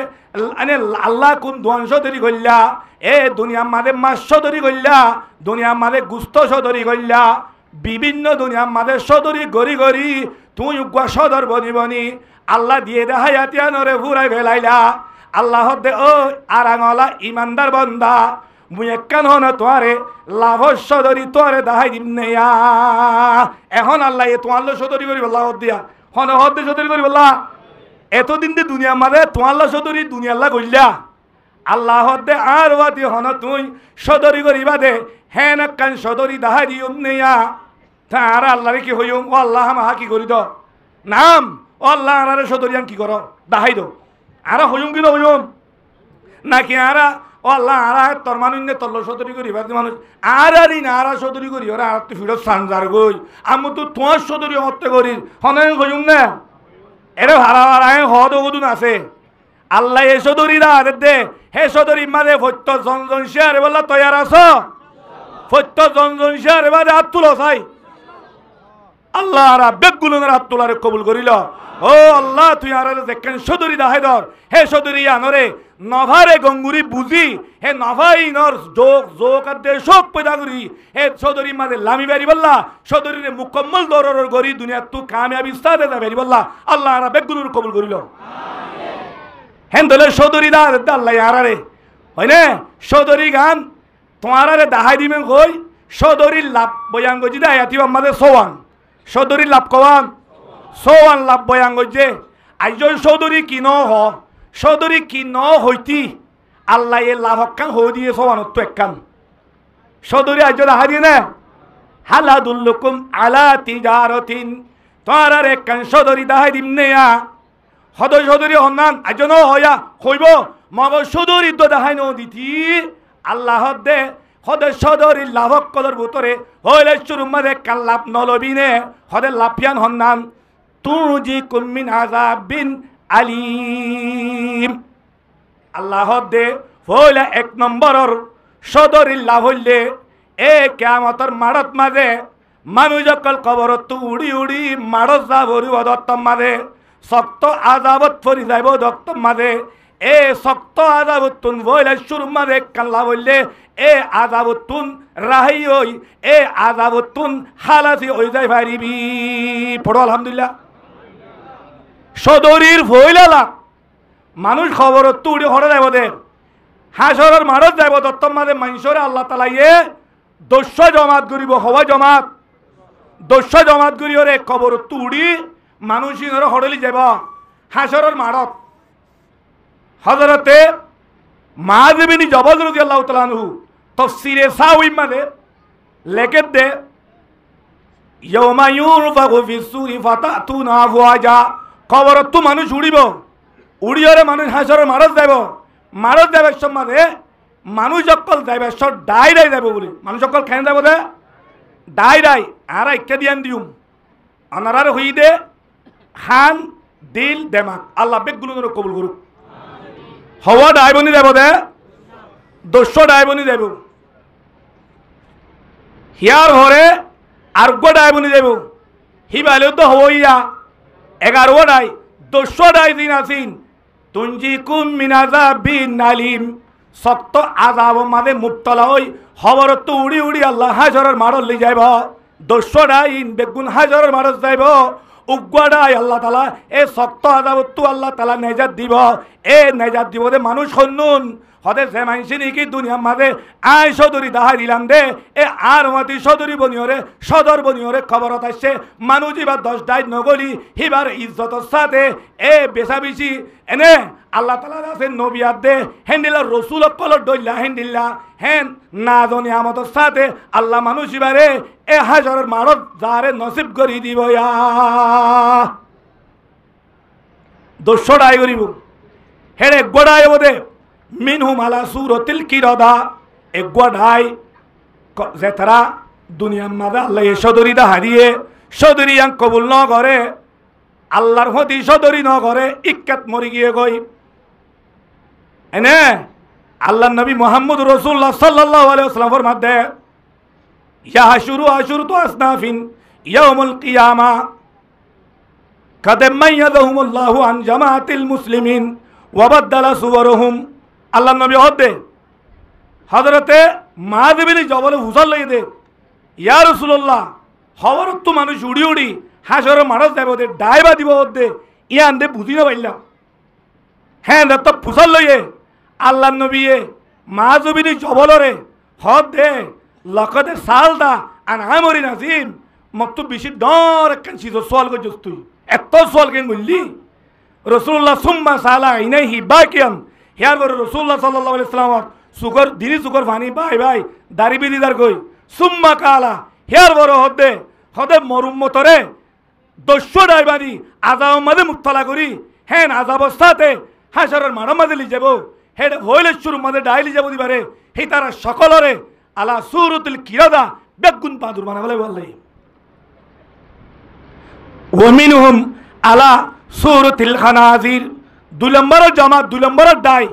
আনে আল্লাহ কোন দোয়ান সদরি গল্লা এ দুনিয়া মাদে মাস সদরি গল্লা দুনিয়া মাদে গুস্ত সদরি গল্লা বিভিন্ন দুনিয়া মাদে সদরি গরি গরি তুই উগ্রা সদর বনিবনি আল্লাহ দিয়ে দে হায়াতিয়া নরে ফুরাই ফেলাইলা আল্লাহ দে ও আরাঙলা ইমানদার বন্দা মুই একখান হন তোয়ারে লাভ সদরি তোয়ারে দাহাই দিম নেয়া এখন আল্লাহ এ তোমার সদরি করি বললা হদ দিয়া হন হদ দিয়ে সদরি করি বললা এতদিন দিয়ে দুনিয়া মাদে তোমার সদরি দুনিয়া আল্লাহ কইলা আল্লাহ দে আর ওয়াদি হন তুই সদরি করিবা দে হেন একখান সদরি দাহাই দিম নেয়া আর আল্লাহরে কি হইম ও আল্লাহ আমা কি করি দ নাম ও আল্লাহ আরে সদরিয়ান কি করো দাহাই দো আরা হইম কি হইম নাকি আরা ও আল্লাহ আরা তোর মানুষ নে তোর সদরি করি মানুষ আর আরি না আরা সদরি করি ওরা আর তুই ফিরত সানজার গই আমি তো তোমার সদরি হতে করি হনে হইম না এরে ভাড়া ভাড়ায় হদ ওগুন আছে আল্লাহ এ সদরি দা দে হে সদরি মাঝে ফত্য জনজন শেয়ারে বললা তৈয়ার আছো ফত্য জনজন শেয়ারে বাদে হাত তুলো চাই আল্লাহ আর বেগুলোর হাত তোলারে কবুল করিল ও আল্লাহ তুই আর দেখেন সদরি দাহাই ধর হে সদরি আনরে নভারে গঙ্গুরি বুঝি হে নভাই নর যোগ যোগ আর দে শোক পয়দা করি হে সদরি মাঝে লামি বেরি বললা সদরিরে মুকম্মল দরর গরি দুনিয়া তু কামিয়াবি সাথে দা বেরি বললা আল্লাহ আর বেগুলোর কবুল করিল হেন দলে সদরি দা আল্লাহ আরারে হয় না সদরি গান তোমার আরে দাহাই দিবেন কই সদরির লাভ বয়াঙ্গ যদি আয়াতি আমাদের সোয়ান সদরি লাভ কওয়ান সোয়ান লাভ বয়াঙ্গ যে আইজন সদরি কি ন হ সদরি কি ন হইতি আল্লাহ এ লাভ হকান হো দিয়ে সোয়ান তো একখান সদরি আইজন আহা দিয়ে না হালাদুল্লুকুম আলা তিজারতিন তোর আর একখান সদরি দাহাই দিম নেয়া হদ সদরি হন্নান আইজন হয়া হইব মগ সদরি তো দাহাই ন দিতি আল্লাহ দে হদে সদরি লাভক কদর ভিতরে হইলে চুরুমাদে কাল্লাপ নলবিনে হদে লাফিয়ান হন্নান তুজি কুমিন আযাবিন আলিম আল্লাহ দে হইলে এক নম্বরর সদরি লাভ হইলে এ কিয়ামতর মাড়ত মাঝে মানুষ অকল কবরত উড়ি উড়ি মাড়ত যাবরি দত্তম মাঝে শক্ত আযাবত ফরি যাইব দত্তম মাঝে এ শক্ত আযাবতুন হইলে চুরুমাদে কাল্লা বললে এ আযাবতুন রাহি হই এ আযাবতুন হালাসি হই যাই পারিবি পড়ো আলহামদুলিল্লাহ সদরির ভইলালা মানুষ খবর তুড়ি হরে যাইব দে হাসরের মারত যাইব দত্তম মাঝে মানুষরে আল্লাহ তাআলা এ দস্য জমাত করিব হওয়া জমাত দস্য জমাত করি ওরে খবর তুড়ি মানুষিনরে হরলি যাব হাসরের মারত হযরতে মুআয বিন জবাল রাদিয়াল্লাহু তাআলা আনহু তাফসীরে সাউই মাদে লেখে দে ইয়াউমা ইউরফাকু ফিস-সূরি ফাতাতুনা আফওয়াজা খবর তো মানুষ উড়িব উড়িয়রে মানুষ হাসরের মারত যাইব সম্মাদে মানুষ অকল যাইবে সব ডাই যাব বলে মানুষ অকল কেন যাব দে ডাই আর একটা দিয়ান দিউম অনারার হই দে খান দিল দেমাক আল্লাহ বেগুলো কবুল করুক হওয়া ডাইবনি যাব দে দস্য ডাইবনি যাব হিয়ার হরে আর ডাইবনি যাব হিবালেও তো হইয়া 11 ডাই দস্য ডাই দিন আসিন তুনজিকুম মিন আযাবিন আলিম শক্ত আযাব মাঝে মুবতলা হই খবর তো উড়ি উড়ি আল্লাহ হাজরের মারল লি যাইব দস্য ডাইন বেগুন হাজরের মারল যাইব উগ্রাই আল্লাহ তাআলা এ শক্ত আযাব তো আল্লাহ তাআলা নেজাত দিব এ নেজাত দিব দে মানুষ হন্নুন হদে যে মানসি নাকি দুনিয়ার মাঝে আয় সদরি দাহাই দিলাম দে এ আর মাতি সদরি বনিয়রে সদর বনিয়রে খবরত আসছে মানুষ এবার 10 ডাই নগলি হিবার ইজ্জতর সাথে এ বেশাবেশি এনে আল্লাহ তালা আছে নবিয়াত দে হেন্ডিলা রসুল কলর ডইলা হেন্ডিল্লা হেন না জনি আমাদের সাথে আল্লাহ মানুষ এবারে এ হাজারের মারত যারে নসিব করি দিব দোষটাই করিব হেরে গোড়ায় বোধে মিনহুম আলা সুরতিল কিরদা এ গোড়াই যে তারা দুনিয়ার মাঝে আল্লাহ এ সদরিদা হারিয়ে সদরিয়াং কবুল ন করে আল্লাহর হতি সদরি ন করে ইক্কাত মরি গিয়ে গই এনে আল্লাহ নবী মোহাম্মদ রসুল্লাহ সাল্লাল্লাহু আলাইহি ওয়াসাল্লাম ফরমাতে ইয়া আশুরু তো আসনাফিন ইয়াউমুল কিয়ামা কাদ মাইয়াযাহুমুল্লাহু আন জামাআতিল মুসলিমিন ওয়া বাদদালা সুওয়ারুহুম আল্লাহ নবী হদে হযরতে মুআয বিন জবল হুসাল লই দে ইয়া রাসূলুল্লাহ হওয়ার তো মানুষ উড়ি উড়ি হাসর মারস দেব দে ডাইবা দিব হদে ইয়ান দে বুঝি না পাইলাম হ্যাঁ তো ফুসাল লইয়ে আল্লাহ নবীয়ে মুআয বিন জবলরে হদে লকদে সালদা আন আমরি নাজিম মত বেশি ডর কেন চিজ সওয়াল করছস তুই এত সওয়াল কেন বললি রাসূলুল্লাহ সুম্মা সালা ইনাইহি বাকিয়ান হিয়ার বড় রাসূলুল্লাহ সাল্লাল্লাহু আলাইহি ওয়াসাল্লাম সুগর দিনি সুগর ফানি ভাই ভাই দাড়ি বিদিদার কই সুম্মা কালা হিয়ার বড় হদে হদে মরুম্মতরে দস্য ডাইবানি আযাব মাঝে মুক্তলা করি হেন আযাব অবস্থাতে হাসরের মানব মাঝে লি যাব হেড হইলে শুরু মাঝে ডাইলি যাব দিবারে হে তারা সকলরে আলা সুরতুল কিরাদা বেগুন পাদুর বানাবলে বললে ওমিনহুম আলা সুরতুল খানাজির 2 নম্বরের জামাত 2 নম্বরের ডাই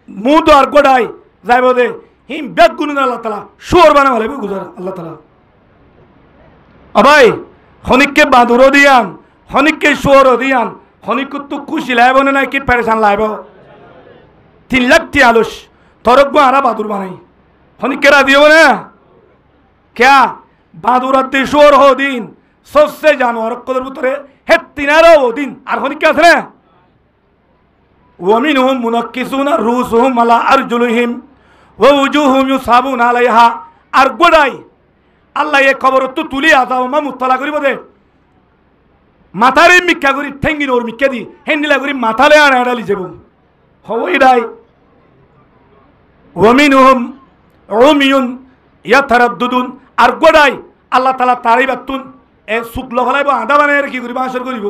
মুদ আর গোডাই যাইব দে হিম বেগুন আল্লাহ তাআলা সুর বানাবলে গুজার আল্লাহ তাআলা আবাই হনিককে বাদুর দিয়ান হনিককে সুর দিয়ান হনিক তো খুশি লাইব না কি পেরেশান লাইব 3 লাখ টি আলুস তরক আরা বাদুর বানাই হনিককে রা দিও না क्या বাদুর আতে সুর হো দিন সসে জানোয়ার কদর ভিতরে হে তিনারও দিন আর হনিককে আছে না ওয়ামিনহুম মুনাক্কিসুনা রুসুহুম আলা আরজুলিহিম ওয়া উজুহুম ইউসাবুনা আলাইহা আর গোড়াই আল্লাহ এ খবর তো তুলি আজাও মা মুতলা করিব দে মাথারে মিক্কা করি ঠেঙ্গি নোর মিক্কা দি হেন্ডিলা করি মাথালে আর আড়ালি যাব হই ডাই ওয়ামিনহুম উমিয়ুন ইয়াতারাদ্দুদুন আর গোড়াই আল্লাহ তাআলা তারই বাতুন এ শুকলো ফলাইব আদা বানায় কি করিব হাসর করিব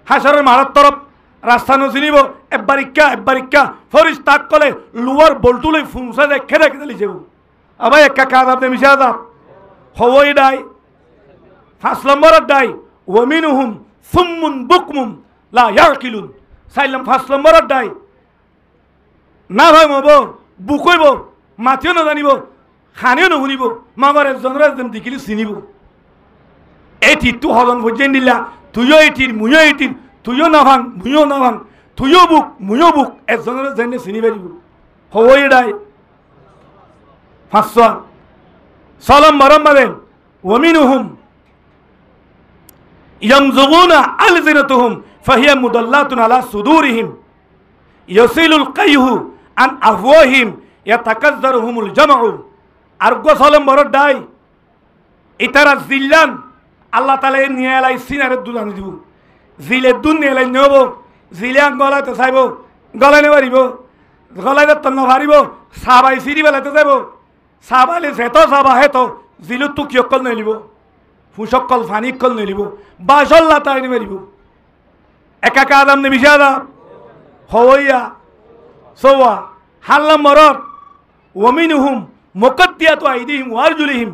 হাসরের মারার তরফ রাস্তা নচিনিব এবারিকা ফরিস তাক কলে লুয়ার বল্টুলে ফুংসা দেখে দেখে দিলি যাব আবার একা কাজ আপনি মিশা দাব হই ডাই 5 নম্বরের ডাই ওয়ামিনহুম সুম্মুন বুকমুম লা ইয়াকিলুন 5 নম্বরের ডাই না ভাই মব বুকইব মাতিও না জানিব খানিও না শুনিব মামার জনরা যেন দেখিলি চিনিব এটি তু হজন পর্যন্ত দিলা তুইও এটির মুইও এটির তুইও না ভাঙ মুইও না ভাঙ তুইও বুক মুইও বুক এজনের যেন চিনি পারিব হই ডাই 5 সালাম মারাম মারেন ওয়ামিনহুম ইয়ামজুগুনা আলজিনাতুহুম ফাহিয়া মুদাল্লাতুন আলা সুদুরিহিম ইয়াসিলুল কাইহু আন আফওয়াহিম ইয়াতাকাজ্জারুহুমুল জামউ আর গো সালাম বড় ডাই ইতারা জিল্লান আল্লাহ তাআলা নিয়ে আলাই সিনারে দুলানি দিব জিলে দুন নিয়ে আলাই নেব জিলে গলাতে চাইব গলানে পারিব গলাতে তন্ন পারিব সাবাই সিরি বেলাতে যাব সাবালে যেত সাবা হেতো জিলু তো কি অকল নলিব ফুসকল ফানি কল নলিব বাসল্লা তাই নিমারিব একা কাদাম নে বিশাদা হইয়া সোয়া হাল্লাম মরর ওমিনহুম মুকাদ্দিয়াতু আইদিহিম ওয়ারজুলিহিম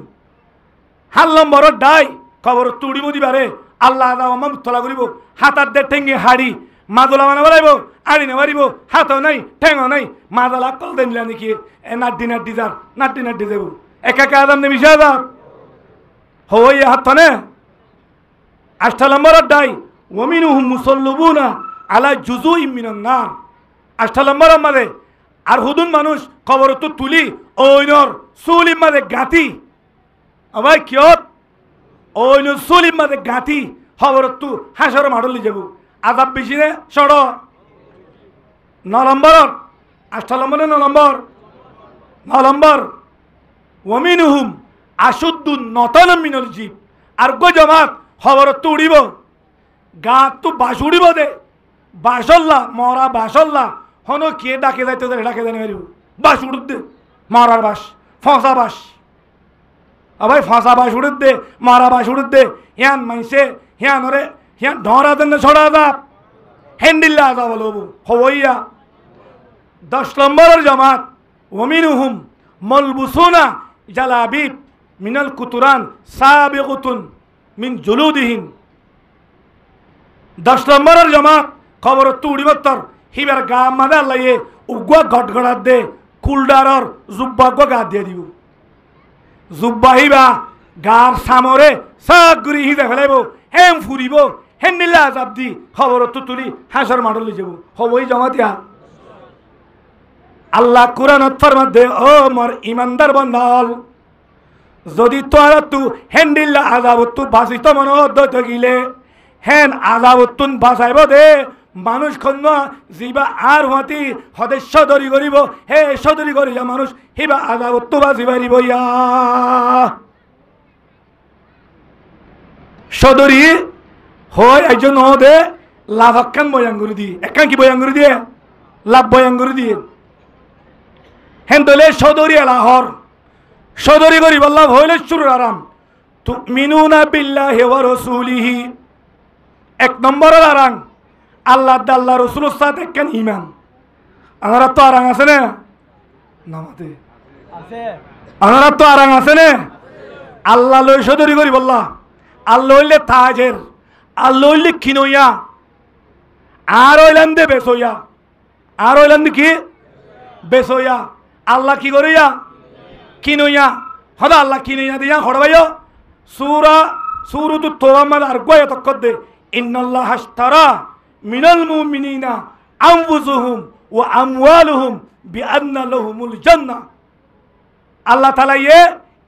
হাল্লাম মরর ডাই খবর তুড়িব দিবারে আল্লাহ দাও মাম তলা করিব হাতার দে ঠেঙ্গে হাড়ি মাদলা বানা বলাইব আড়ি না পারিব হাতও নাই ঠেঙ্গও নাই মাদলা কল দেনিলা নাকি এ নাড্ডি যাব একা কাদাম নে বিশাদা হইয়া হাত নে 8 নম্বরের ডাই ওমিনহুম মুসাল্লুবুনা আলা জুজুইম মিনান নার 8 নম্বরের মাঝে আর হুদুন মানুষ খবর তো তুলি ওইনর সুলিম মাঝে গাঁতি আবার কিয়ত ওইনর সুলিম মাঝে গাঁতি খবর তো হাসর মাডলি যাব আজাব বেশি নে সড় 9 নম্বর 8 নম্বর 9 নম্বর 9 নম্বর ওয়ামিনহুম আশুদ্দুন নতানাম মিনাল জিব আর গো জামাত খবর তো উড়িব গা তো বাস উড়িব দে বাসল্লা মরা বাসল্লা হনো কে ডাকে যাইতে ডাকে জানি মারিব বাস উড়ুত দে মরার বাস ফসা বাস ভাই ফসা বাস উড়ুত দে মরা বাস উড়ুত দে হিয়ান মাইসে হিয়ান রে হিয়ান ঢরা দেন ছড়া দাপ হ্যান্ডিল্লা আজা বলো হইয়া 10 নম্বরের জামাত ওমিনহুম মলবুসুনা জালাবিব মিনাল কুতুরান সাবিগুতুন মিন জুলুদিহিম 10 নম্বরের জামাত খবর তুড়িবত্তর হিবার গা মাদা লাইয়ে উগ্র গটগড়াত দে কুলডারর জুব্বা গা দিয়ে দিব জুব্বা হিবা গার সামরে সাগুরি হিদে ফেলাইব হেম ফুরিব হেন্ডিল্লা আজাব দি খবর তুলি হাসর মাডলি যাব হবই জামাতিয়া আল্লাহ কুরআনত ফরমাদে ও মোর ইমানদার বান্দাল যদি তোরা তু হেন্ডিল্লা আযাবতু বাসিত মনোদ গিলে হেন আযাবতুন বাসাইব দে মানুষ খন্ন জিবা আর হতি সদস্য দরি করিব হে সদরি করি মানুষ হিবা আযাবতু বাসিবারিব ইয়া সদরি হয় একজন দে লাভাক্কান বয়াঙ্গুরি দি একান কি বয়াঙ্গুরি দিয়ে লাভ বয়াঙ্গুরি দিয়ে হেন দলে সদরি এলাহর সদরি গরিব আল্লাহ হইলে শুরুর আরাম তুমিনুনা বিল্লাহি ওয়া রাসূলিহি 1 নম্বরের আরাম আল্লাহ আল্লাহ রাসূলের সাথে কেন ঈমান আমরা তো আরাম আছে না নামাতে আছে আমরা তো আরাম আছে না আল্লাহ লই সদরি গরিব আল্লাহ হইলে তাজের আল্লাহ হইলে কিনইয়া আর হইলাম দে বেসইয়া আর হইলাম কি বেসইয়া আল্লাহ কি করিয়া কিনইয়া হদা আল্লাহ কিনইয়া দিয়া হড়বাইও সূরাতু তাওবা মার আর গয়া তকদ দে ইন্নাল্লাহ আশতারা মিনাল মুমিনিনা আনফুসুহুম ওয়া আমওয়ালুহুম বিআন্না লাহুমুল জান্নাহ আল্লাহ তাআলা ইয়ে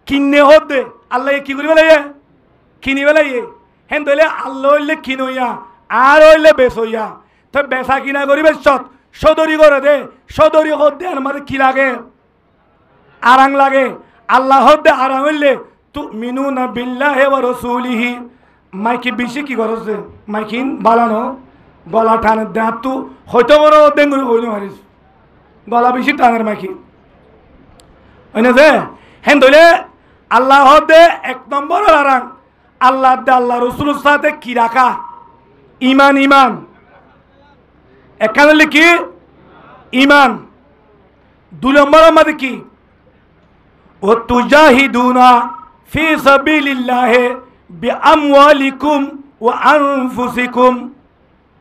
কিনে হদে আল্লাহ কি করিবে লাইয়ে কিনিবে লাইয়ে হেন দলে আল্লাহ হইলে কিনইয়া আর হইলে বেসইয়া তো বেচা কিনা করিবে সদরি করে দে সদরি হদে আর মানে কি লাগে আরাম লাগে আল্লাহ হদে আরাম হইলে তুমিনুনা বিল্লাহি ওয়া রাসূলিহি মাইকি বেশি কি করছে মাইকিন বালানো গলা টানের দেহাত তো হয়তো বড় ডেঙ্গুরি হইল মারিস গলা বেশি টানের মাইকি হইনা যে হেন ধরে আল্লাহ হদে 1 নম্বরের আরাম আল্লাহ দে আল্লাহ রাসূলের সাথে কি রাখা ঈমান এখানে কি ঈমান 2 নম্বরের মধ্যে কি ও তুজাহিদুনা ফি সাবিলিল্লাহি বিআমওয়ালিকুম ওয়া আনফুসিকুম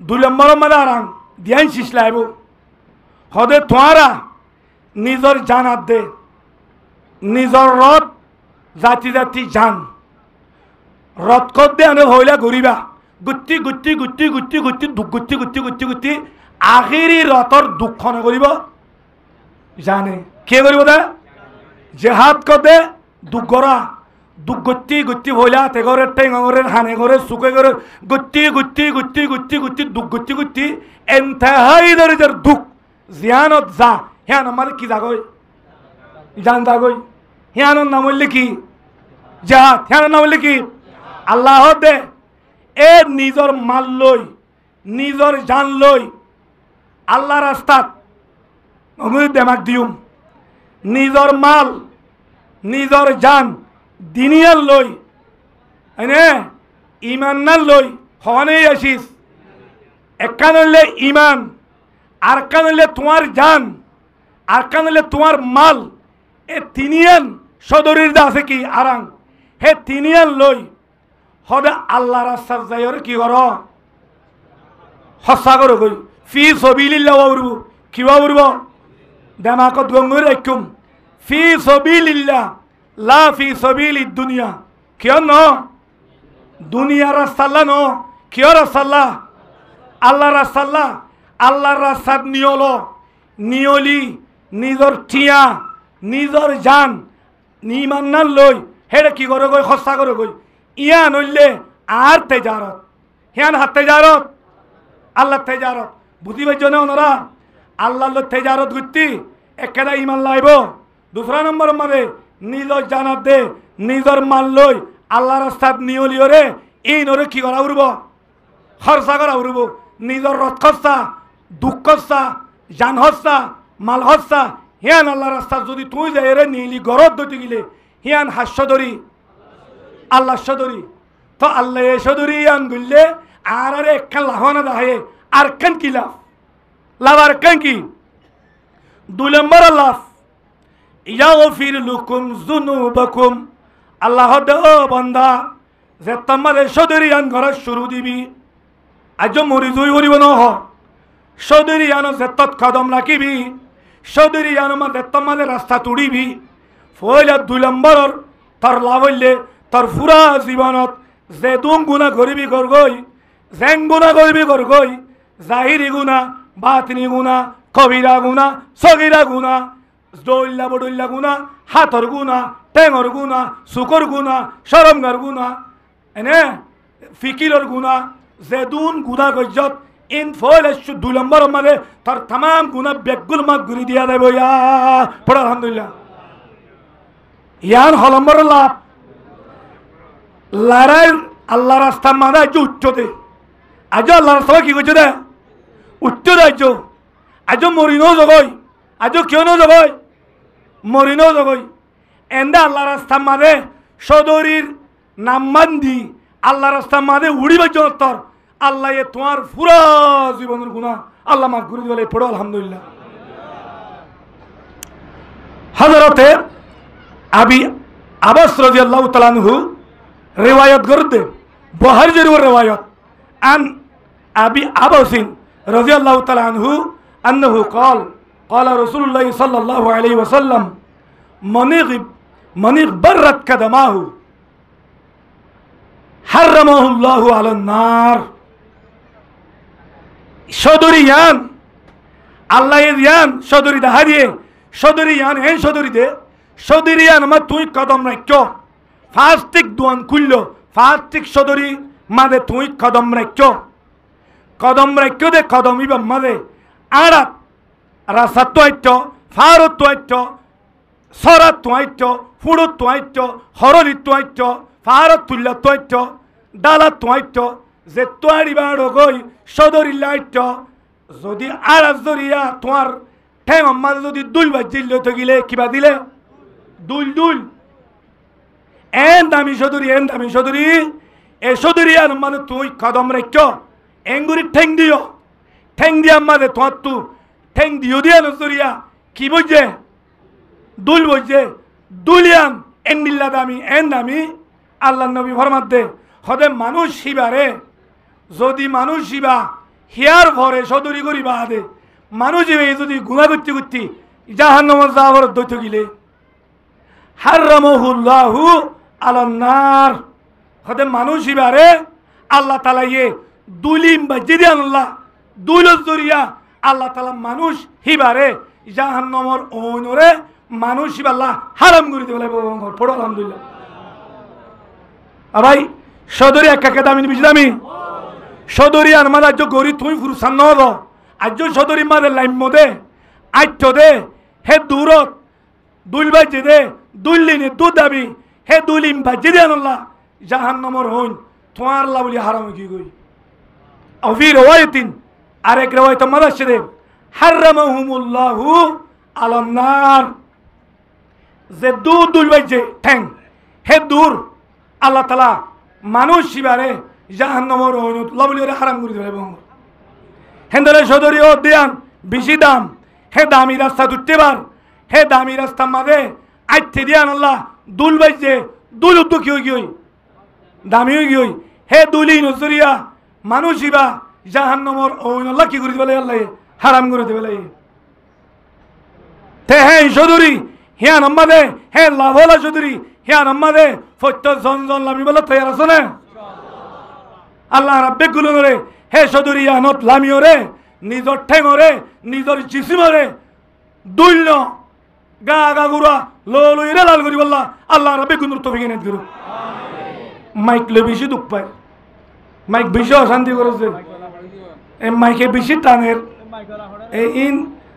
2 নম্বরের মধ্যে আরাম ধ্যান শিখলাইব হদে তোরা নিজর জানাত দে নিজর রত জাতি জাতি জান রত কর দে আনে হইলা ঘুরিবা গুত্তি গুত্তি গুত্তি গুত্তি গুত্তি গুত্তি গুত্তি গুত্তি গুত্তি আখিরি রতর দুঃখ নকরিব জানে কে করিব দে জেহাদ কদে দুগরা দুগতি গুত্তি হইলা তেগরে টেঙ্গরে হানে করে সুকে করে গুত্তি গুত্তি গুত্তি গুত্তি গুত্তি দুগতি গুত্তি এন্তাহাই দরজার দুঃখ জিয়ানত যা হ্যাঁ আমার কি জাগই জান জাগই হ্যাঁ নাম হইলে কি জাহাদ হ্যাঁ নাম হইলে কি আল্লাহ দে এ নিজর মাল লই নিজর জান লই আল্লাহ রাস্তাত আমি দেমাক দিউম নিজর মাল নিজর জান দিনিয়ার লই এনে ইমান না লই হওয়ানেই আসিস একখান হইলে ইমান আর কান হইলে তোমার জান আর কান হইলে তোমার মাল এ তিনিয়ান সদরির দা আছে কি আরাং হে তিনিয়ান লই হদে আল্লাহ রাস্তার যাইরে কি কর হসা করো কই ফি সাবিলিল্লাহ ওরব কিবা ওরব দেমাকত গঙ্গুর রাখুম ফি সাবিলিল্লাহ লা ফি সাবিলিদ দুনিয়া কিয় ন দুনিয়া রাস্তাল্লা ন কিয় রাস্তাল্লা আল্লাহ রাস্তাল্লা আল্লাহর রাস্তাত নিয়ল নিয়লি নিজর টিয়া নিজর জান নিমান না লই হেরে কি করে গই হসা করে গই ইয়া নইলে আর তেজারত হিয়ান হাত তেজারত আল্লাহ তেজারত বুঝিবার জন্য ওনারা আল্লাহর তেজারত করতি একেবারে ইমান লাইব। দুসরা নম্বর মানে নিজর জানাত দে নিজর মাল লই আল্লাহ রাস্তাত নিয়লিও রে এই নরে কি করা উড়ব খরচা করা উড়ব নিজর রথ খরচা দুঃখ খরচা জান খরচা মাল খরচা হিয়ান আল্লাহ রাস্তা যদি তুই যাই রে নিলি গরত দইতে গেলে হিয়ান হাস্য ধরি আল্লাহ সদরি তো আল্লাহ এ সদরি আন গুললে আর আরে একখান লাভানা দাহে আর কান কি লাভ লাভ আর কান কি 2 নম্বর লাভ ইয়াগফির লুকুম যুনুবাকুম আল্লাহ দে ও বান্দা যে তোমাদের সদরি আন ঘর শুরু দিবি আজ মরি জুই হরিব ন হ সদরি আন যে তৎ কদম রাখিবি সদরি আন মধ্যে তোমাদের রাস্তা তুড়িবি ফয়লা 2 নম্বর তার লাভ হইলে তোর পুরা জীবনত যে দুম গুণা করিবি করগই জেং গুণা করিবি করগই জাহিরি গুণা বাতিনি গুণা কবিরা গুণা সগিরা গুণা দৌল্লা বডল্লা গুণা হাতর গুণা টেঙর গুণা শুকর গুণা সরমগার গুণা এনে ফিকিরর গুণা যে দুন গুণা গজ্জত ইন ফল 2 নম্বর মানে তোর तमाम গুণা বেগুল মাগ গুনি দিয়া দেব ইয়া পড়া আলহামদুলিল্লাহ ইয়ান হলম্বর লাভ লড়াই আল্লাহ রাস্তা মানা আজ উচ্চতে আজ আল্লাহ রাস্তা কি করছে দে উচ্চ রাজ্য আজ মরিনও জগই আজ কেউ জগই মরিনও জগই এন্দা আল্লাহ রাস্তা মাদে সদরির নাম মান্দি আল্লাহ রাস্তা মাদে উড়িবার জোর আল্লাহ এ তোমার পুরা জীবনের গুণা আল্লাহ মাফ করে দিবে পড়ো আলহামদুলিল্লাহ। হযরতে আবি আবাস রাদিয়াল্লাহু তাআলা আনহু रिवायत कर दे बुखारी जरूर रिवायत अन अबी अबासिन रज़ियल्लाहु तआला अन्हु अन्नहु قال رسول الله صلى الله عليه وسلم من برت قدماه حرمه الله على النار সদরিয়ান আল্লাহ ইয়ান সদরি দাহারিয়ে সদরিয়ান হেন সদরি দে সদরিয়ান মা তুই কদম রাখো ফাস্টিক দুয়ান খুললো ফাস্টিক সদরি মাদে তুই কদম রাখো দে কদম ইবা মাদে আড়াত রাসাত তোয়াইট ফারত তোয়াইট সরাত তোয়াইট ফুড়ত তোয়াইট হরলি তোয়াইট ফারত তুল্লা তোয়াইট ডালা তোয়াইট যে তোয়ারিবা গই সদরি লাইট যদি আড়াত জরিয়া তোমার ঠেং মাদে যদি দুল বাজিল তো গিলে কিবা দিলে দুল এন দামি সদরি এ সদরি আর মানে তুই কদম রাখো এঙ্গুরি ঠেং দিয়া মানে তোমার তু ঠেং দিও দিয়া নজরিয়া কি বুঝছে দুল বুঝছে দুলিয়ান এন মিল্লা দামি এন দামি আল্লাহ নবী ফরমাত দে হদে মানুষ শিবারে যদি মানুষ শিবা হিয়ার ভরে সদরি করিবা দে মানুষ যদি গুণা করতে জাহান্নামে যাওয়ার দৈত গিলে হারামাহুল্লাহু আলান্নার হতে মানুষ ইবারে আল্লাহ তাআলা ইয়ে দুলিম বাজিদি আল্লাহ দুলজ জরিয়া আল্লাহ তাআলা মানুষ হিবারে জাহান্নামের ওনরে মানুষ আল্লাহ হারাম করে দিবে পড়ো আলহামদুলিল্লাহ। ভাই সদরি একাকে দামি বেশি দামি সদরি আর মাদা আজ গরি তুই ফুরসান নদ আজ সদরি মাদে লাইম মদে আইট দে হে দূরত দুল বাজে দে দুলিনে দু দাবি হে দুলিম বাজে দে আল্লাহ জাহান্নামের হইন তোমার লা বলি হারাম কি কই আও ফি রওয়ায়াতিন আরেক রওয়ায়াত মাদাশে দে হারামাহুমুল্লাহু আলান নার যে দুল বাজে ঠ্যাং হে দূর আল্লাহ তাআলা মানুষ শিবারে জাহান্নামের হইন লা বলি হারাম করে দিবে বঙ্গ হেন্দরে সদরি ও দিয়ান বেশি দাম হে দামি রাস্তা দুটতে বার হে দামি রাস্তা মাদে আইতে দিয়ান আল্লাহ দুল বাজে দুল উদ্দ কি হই দামি হই হে দুলি নজরিয়া মানুষ ইবা জাহান্নামের ওই আল্লাহ কি করে দিবে আল্লাহ হারাম করে দিবে তে হে সদরি হিয়া নাম্মাদে হে লাভলা সদরি হিয়া নাম্মাদে ফত্য জন লামি বলা তৈয়ার আছে না আল্লাহ রাব্বে গুলরে হে সদরি আনত লামিওরে নিজর ঠেঙরে নিজর জিসিমরে দুইল গা গুড়া লইরে লাল করি বললা আল্লাহ রাব্বে গুনুর তৌফিক এনে দিরু মাইক লে বেশি দুঃখ পায় মাইক বেশি অশান্তি করেছে এই মাইকে বেশি টানের এই ইন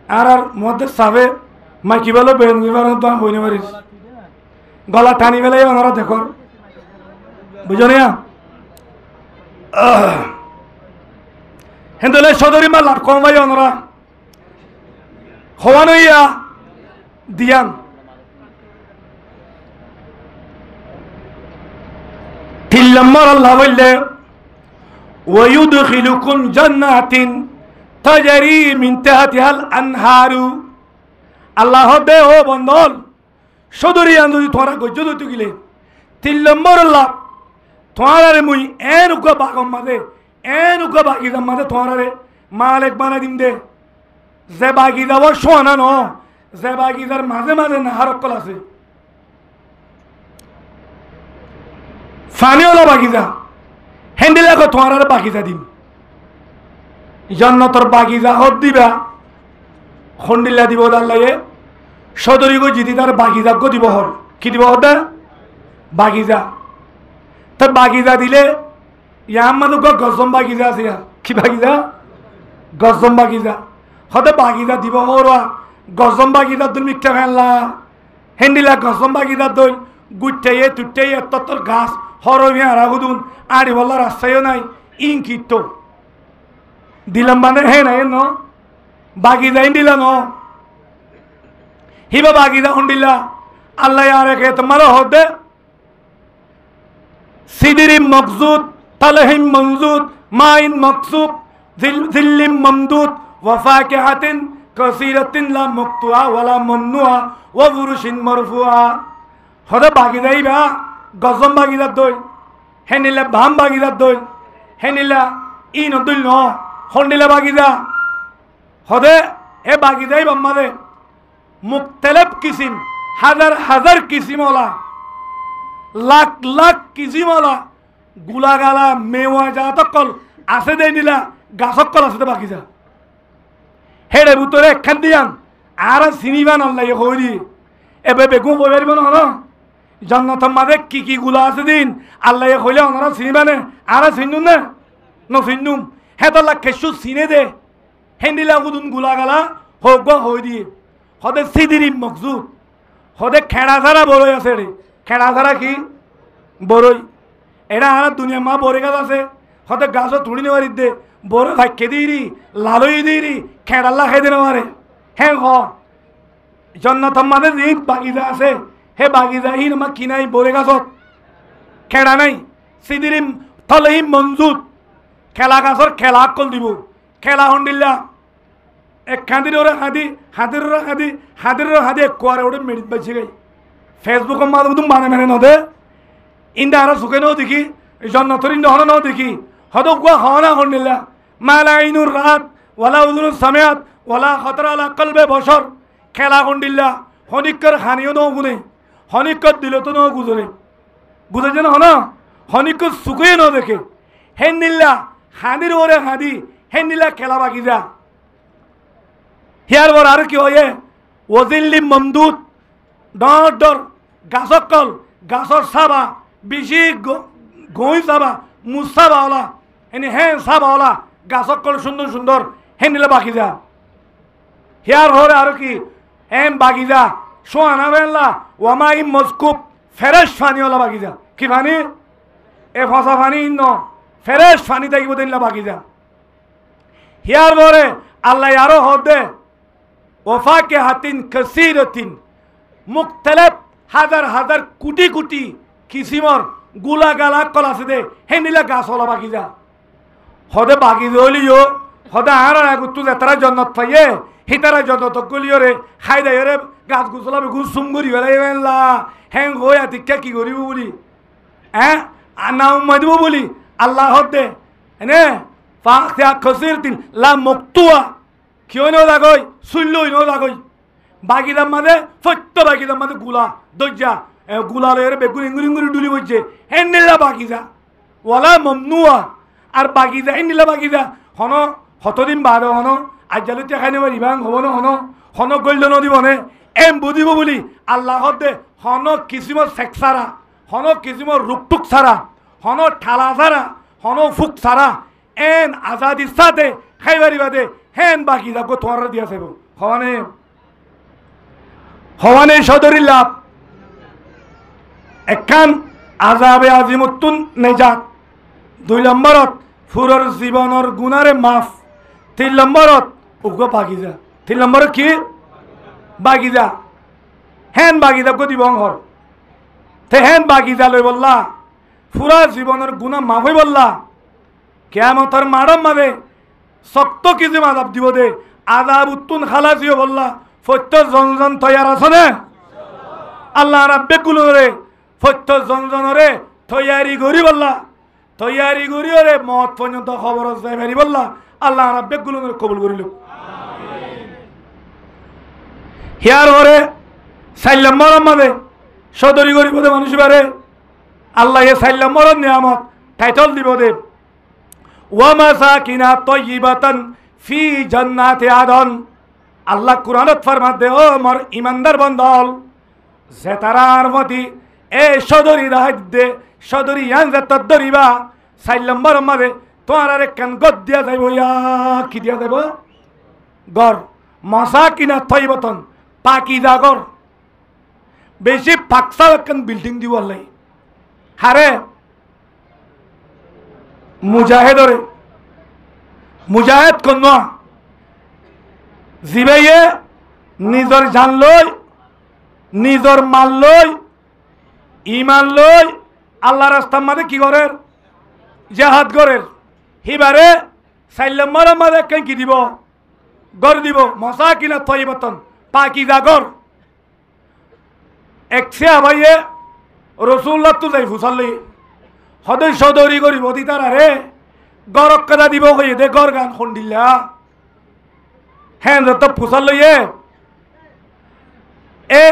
আর মধ্যে সাবে মাই কি বলো বেন গিবার তো হইনি পারিস গলা টানি ফেলে ওনারা দেখো বুঝো না হেন্দলে সদরি মা লাভ কম ভাই ওনারা হওয়ানো ইয়া দিয়ান তিন নম্বর আল্লাহ বললে ওয়ুদখিলুকুম জান্নাতিন তাজরি মিন তাহতিহাল আনহারু আল্লাহ দে ও বন্ধল সদরি আন্দুজি তোরা গজ্জ দইতে গিলে তিন নম্বর আল্লাহ তোরারে মুই এনুকা বাগম মাদে এনুকা বাগিদাম মাদে তোরারে মালিক বানা দিম দে যে বাগিদাব সোনা ন যে বাগিদার মাঝে মাঝে নাহারকল আছে ফানিওলা বাগিদা হ্যান্ডেলাকে তোমার বাগিদা দিন জান্নাতর বাগিদা হদ দিবা খন্ডিল্লা দিব দাল্লাইয়ে সদরি গো জিদি তার বাগিদা গো দিব হর কি দিব হদা বাগিদা তা বাগিদা দিলে ইয়াম্মাদু গো গজম বাগিদা আছে কি বাগিদা গজম বাগিদা হদে বাগিদা দিব হরয়া গজম বাগিদা দুল মিক্তা ফেললা হ্যান্ডিলা গজম বাগিদা দই গুটাইয়ে তুটাইয়ে তত্তর গাছ হরমি আর আগুদুন আড়ি বল্লা রাস্তায়ও নাই ইঙ্কিত দিলাম মানে হে নাই ন বাগিদা ইন্ডিলা ন হিবা বাগিদা হুন্ডিলা আল্লাহ আর একে তোমার হদে সিদিরিম মকজুদ তালহিম মনজুদ মাইন মকসুব জিল্লিম মমদুদ ওয়াফাকিহাতিন কাসীরাতিন লা মুকতুআ ওয়ালা মামনুআ ওয়া ফুরুশিন মারফুআ হদে বাগিদাই বা গজম বাগিদার দই হেনিলা ভাম বাগিদার দই হেনিলা ই নদুল ন হন্ডিলা বাগিদা হদে হে বাগিদাই বাম্মাদে মুক্তলিফ কিসিম হাজার হাজার কিসিমওয়ালা লাখ লাখ কিসিমওয়ালা গুলাগালা মেওয়া জাতকল আছে দেই নিলা গাছকল আছে বাগিদা হেড়ে ভিতরে একখান দিয়ান আর চিনিবান আল্লাহ হই দি এবে বেগুন বই পারিব না জান্নাতের মাঝে কি কি গুলা আছে দিন আল্লাহ কইলে ওনারা চিনিবানে আর চিনুম না চিনুম হেতলা খেসু চিনে দে হেন্দিলা গুদুন গুলা গালা হোক গো হই দিয়ে হদে সিদিরি মকজুদ হদে খেড়া ছাড়া বড়ই আছে রে খেড়া ছাড়া কি বড়ই এটা আর দুনিয়া মা বড়ে গাছ আছে হদে গাছও তুড়ি নেওয়ারি দে বড় ভাগ্যে দিই লালই দিই খেড়াল্লা খাই দিন মারে হ্যাঁ হ জান্নাতের মাঝে দিন বাগিদা আছে হে বাগিদা ই আমার কি নাই বড়ে গাছত খেড়া নাই সিদিরিম তলহিম মঞ্জুদ খেলা গাছর খেলা কল দিব খেলা হন্ডিল্লা এক খাঁদির ওরা হাঁদি হাঁদির ওরা হাঁদি হাঁদির ওরা হাঁদি কোয়ারে ওটা মেডিট পাইছে গাই ফেসবুকের মাধ্যমে তুমি মানে মেনে নদে ইন্দা আরো সুখে নাও দেখি জন্নতর ইন্দা হন নাও দেখি হদ কুয়া হওয়া হন্ডিল্লা মালা ইনুর রাত ওয়ালা উজুর সামিয়াত ওয়ালা খতর আলা কলবে বসর খেলা হন্ডিল্লা হনিকর হানিও নাও গুনে হনিকর দিল তো নাও গুজরে বুঝেছে না হন হনিকর সুখে নাও দেখে হেন্দিল্লা হাঁদির ওরে হাঁদি হেন্দিল্লা খেলা বাকি যা হিয়ার বর আর কি হয় ওজিল্লি মমদুদ ডর ডর গাছকল গাছর সাবা বেশি গই সাবা মুসাবাওলা এনে হ্যাঁ সাবাওলা গাছকল সুন্দর সুন্দর হেন্দিলা বাকি যা হিয়ার হরে আর কি এম বাকি যা সোয়ানা বেলা ওয়ামাই মজকুব ফেরেশ ফানিওয়ালা বাকি যা কি ফানি এ ফসা ফানি ন ফেরেশ ফানি থাকিব দিনলা বাকি যা হিয়ার বরে আল্লাহ আরো হদে ওফাকে হাতিন কাসীরাতিন মুখতালিফ হাজার হাজার কোটি কোটি কিসিমর গুলা গালা কলাছে দে হেনিলা গাছ হলা বাকি যা হদে বাকি হলিও হদে আর গুতু যাত্রা জন্নত পাইয়ে হিতারা জন্নত গলিও রে খাই দেয় রে গাছ গুছলা বেগুন সুমগুড়ি বেলা হ্যাং হয়ে আতিকা কি করিব বলি হ্যাঁ নাও মাদিব বলি আল্লাহ হদে এনে ফাখা কাসীরাতিন লা মুকতুয়া কিয় নেও দাগই শুনলই নেও দাগই বাগিদার মাঝে ফত্য বাগিদার মাঝে গুলা দজ্জা গুলা লয়ের বেগুন ইঙ্গুরি ইঙ্গুরি ডুলি বইছে হেন্ডিলা বাগিজা ওয়ালা মমনুয়া আর বাগিজা হেন্ডিলা বাগিজা হন হতদিন বাদ হন আজ্জালু দেখাই নেব ইবাং হব না হন গল্য নদীব নে এম বুঝিব বলি আল্লাহ দে হন কিসিমর সেক্সারা হন কিসিমর রুকটুক সারা হন ঠালা সারা হন ফুক সারা এন আজাদির সাথে খাইবারি বাদে হেন বাকি যাবো তোমার দিয়া চাইব হওয়ানে সদরি লাভ একখান আজাবে আজিমুত্তুন নেজাত 2 নম্বরত ফুরর জীবনের গুণারে মাফ 3 নম্বরত উগ্র বাগিজা 3 নম্বরত কি বাগিজা হেন বাগিজা গদি বংহর তে হেন বাগিজা লই বললা পুরা জীবনের গুণা মাফ হই বললা কিয়ামতের মাড়ম মারে শক্ত কিছু আযাব দিব দে আযাব উত্তুন খালাসিও বললা ফত্য জনজন তৈয়ার আছে না আল্লাহ রাব্বে কুলরে ফত্য জনজনরে তৈয়ারি করি বললা তৈয়ারি করি রে মত পর্যন্ত খবর আছে বেরি বললা আল্লাহ রাব্বে কুলরে কবুল করিল হিয়ার ওরে সাইলাম মরম মাদে সদরি করিব দে মানুষ বারে আল্লাহ এ সাইলাম মরম নিয়ামত টাইটল দিব দে ওয়া মাসাকিনা তাইয়িবাতান ফি জান্নাতি আদন আল্লাহ কুরআনত ফরমাত দে ও মোর ইমানদার বন্দল যে তারার মতি এ সদরি রাহাত দে সদরি ইয়ান যে তদরিবা সাইলাম মরম মাদে তোমার আরে কান গদ দিয়া যাইব ইয়া কি দিয়া যাইব গর মাসাকিনা তাইয়িবাতান পাকিজা গর বেশি ফাকসা একখান বিল্ডিং দিব আল্লাহ হারে মুজাহিদরে মুজাহিদ কোন জিবাইয়ে নিজর জান লই নিজর মাল লই ইমান লই আল্লাহ রাস্তার মাঝে কি করের জিহাদ করের হিবারে সাইলাম মারার মাঝে কেন কি দিব গর দিব মাসাকিনা তাইয়িবাতান পাকিজা গর একসে আবাইয়ে রসুল্লাহ তো যাই ফুসাল্লি হদে সদরি করিব দিতার আরে গরক কাদা দিব কই দে গর গান খন্ডিল্লা হ্যাঁ যত ফুসাল্লিয়ে এ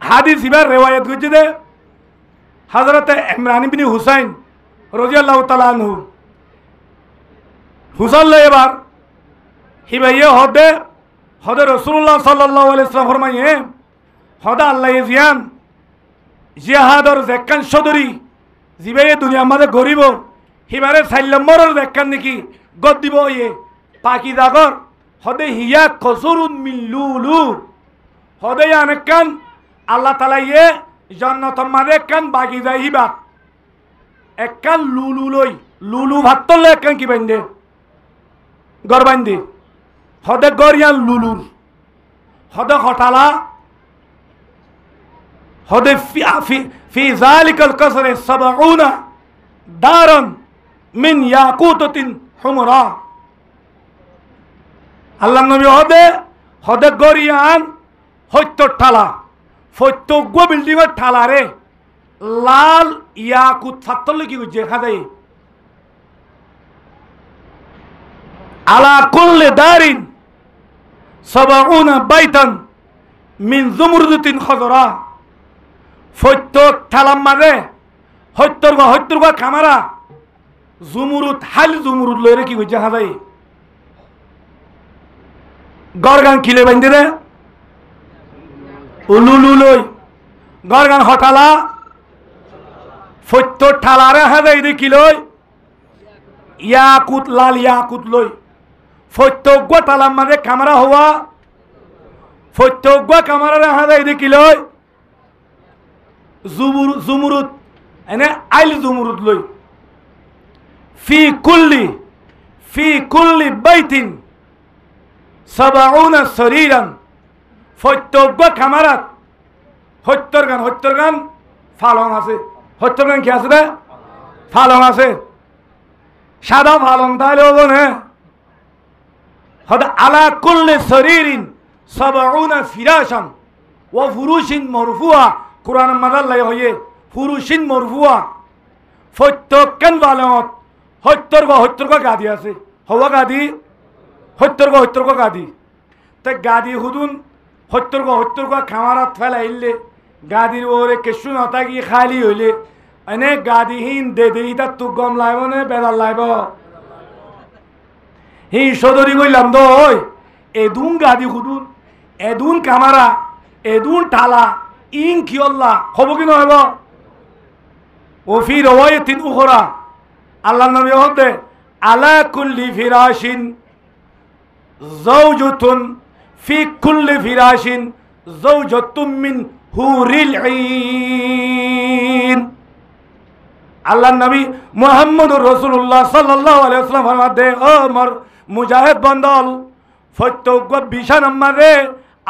হাদিস ইবার রেওয়ায়ত করছে দে হযরত ইমরান ইবনে হুসাইন রাদিয়াল্লাহু তাআলা আনহু ফুসাল্লি এবার হিবাইয়ে হদে রাসূলুল্লাহ সাল্লাল্লাহু আলাইহি ওয়াসাল্লাম ফরমাইয়ে হদা আল্লাহ জিয়ান জিহাদর যেকান সদরি জিবে দুনিয়া মাঝে গরিব হিবারে সাইলাম মরর যেকান নাকি গদ দিব ইয়ে পাকি জাগর হদে হিয়া কসুরুন মিন লুলু হদে আনেকান আল্লাহ তাআলা ইয়ে জান্নাতের মাঝে কান বাকি যায় হিবা একখান লুলু লই লুলু ভাতলে একখান কি বাইন্দে গর বাইন্দে হদে গরিয়ান লুলুর হদে হঠালা হদে في ذلك القصر 70 دارا من ياقوتة حمراء আল্লাহ নবী হদে গরিয়ান হত্যর ঠালা ফত্যজ্ঞ বিল্ডিং এর ঠালা রে লাল ইয়াকুত ফাত্তলে কি দেখা যায় আলা কুল্লি দারিন 70 বাইতান মিন জুমরুদাতিন খজরা ফত্যক ঠালাম মাঝে হত্যর গা খামারা জুমুরুত হাল জুমুরুত লইরে কি দেখা যায় গরগান খিলে বাইন্দে রে উলুলু লই গরগান হঠালা ফত্য ঠালারে হাজাই দে কি লই ইয়াকুত লাল ইয়াকুত লই ফত্যজ্ঞ তালাম মাঝে কামারা হওয়া ফত্যজ্ঞ কামারারে হাজাই দে কি লই জুমুরুত এনে আইল জুমুরুত লই ফি কুল্লি বাইতিন 70 শরীরান ফত্যজ্ঞ কামারাত হত্যর গান ফালং আছে হত্যর গান কি আছে রে ফালং আছে সাদা ফালং তাহলে হবে না হদ আলা কুল্লি শরীরিন 70 ফিরাশান ওয়া ফুরুশিন মারফুআ কুরআন মাদাল লাই হয়ে ফুরুশিন মারফুআ ফত্যকান বালাত হত্যর গাদি আছে হওয়া গাদি হত্যর গাদি তে গাদি হুদুন হত্যর খামারাত ফেলাইলে গাদির ওরে কেশু নতা কি খালি হইলে এনে গাদিহীন দে ইতা তু গম লাইব নে বেদাল লাইব হি সদরি কইলাম দো ওই এদুন গাদি হুদুন এদুন কামারা এদুন টালা ইন কিয়ল্লা হব কি নহব ও ফি রওয়ায়াতিন উখরা আল্লাহ নবী হতে আলা কুল্লি ফিরাশিন যাওজাতুন ফি কুল্লি ফিরাশিন যাওজাতুম মিন হুরিল আইন। আল্লাহর নবী মুহাম্মদুর রাসূলুল্লাহ সাল্লাল্লাহু আলাইহি ওয়াসাল্লাম ফরমাতে, ও মোর মুজাহিদ বন্দল, ফত্যজ্ঞ বিশান আমারে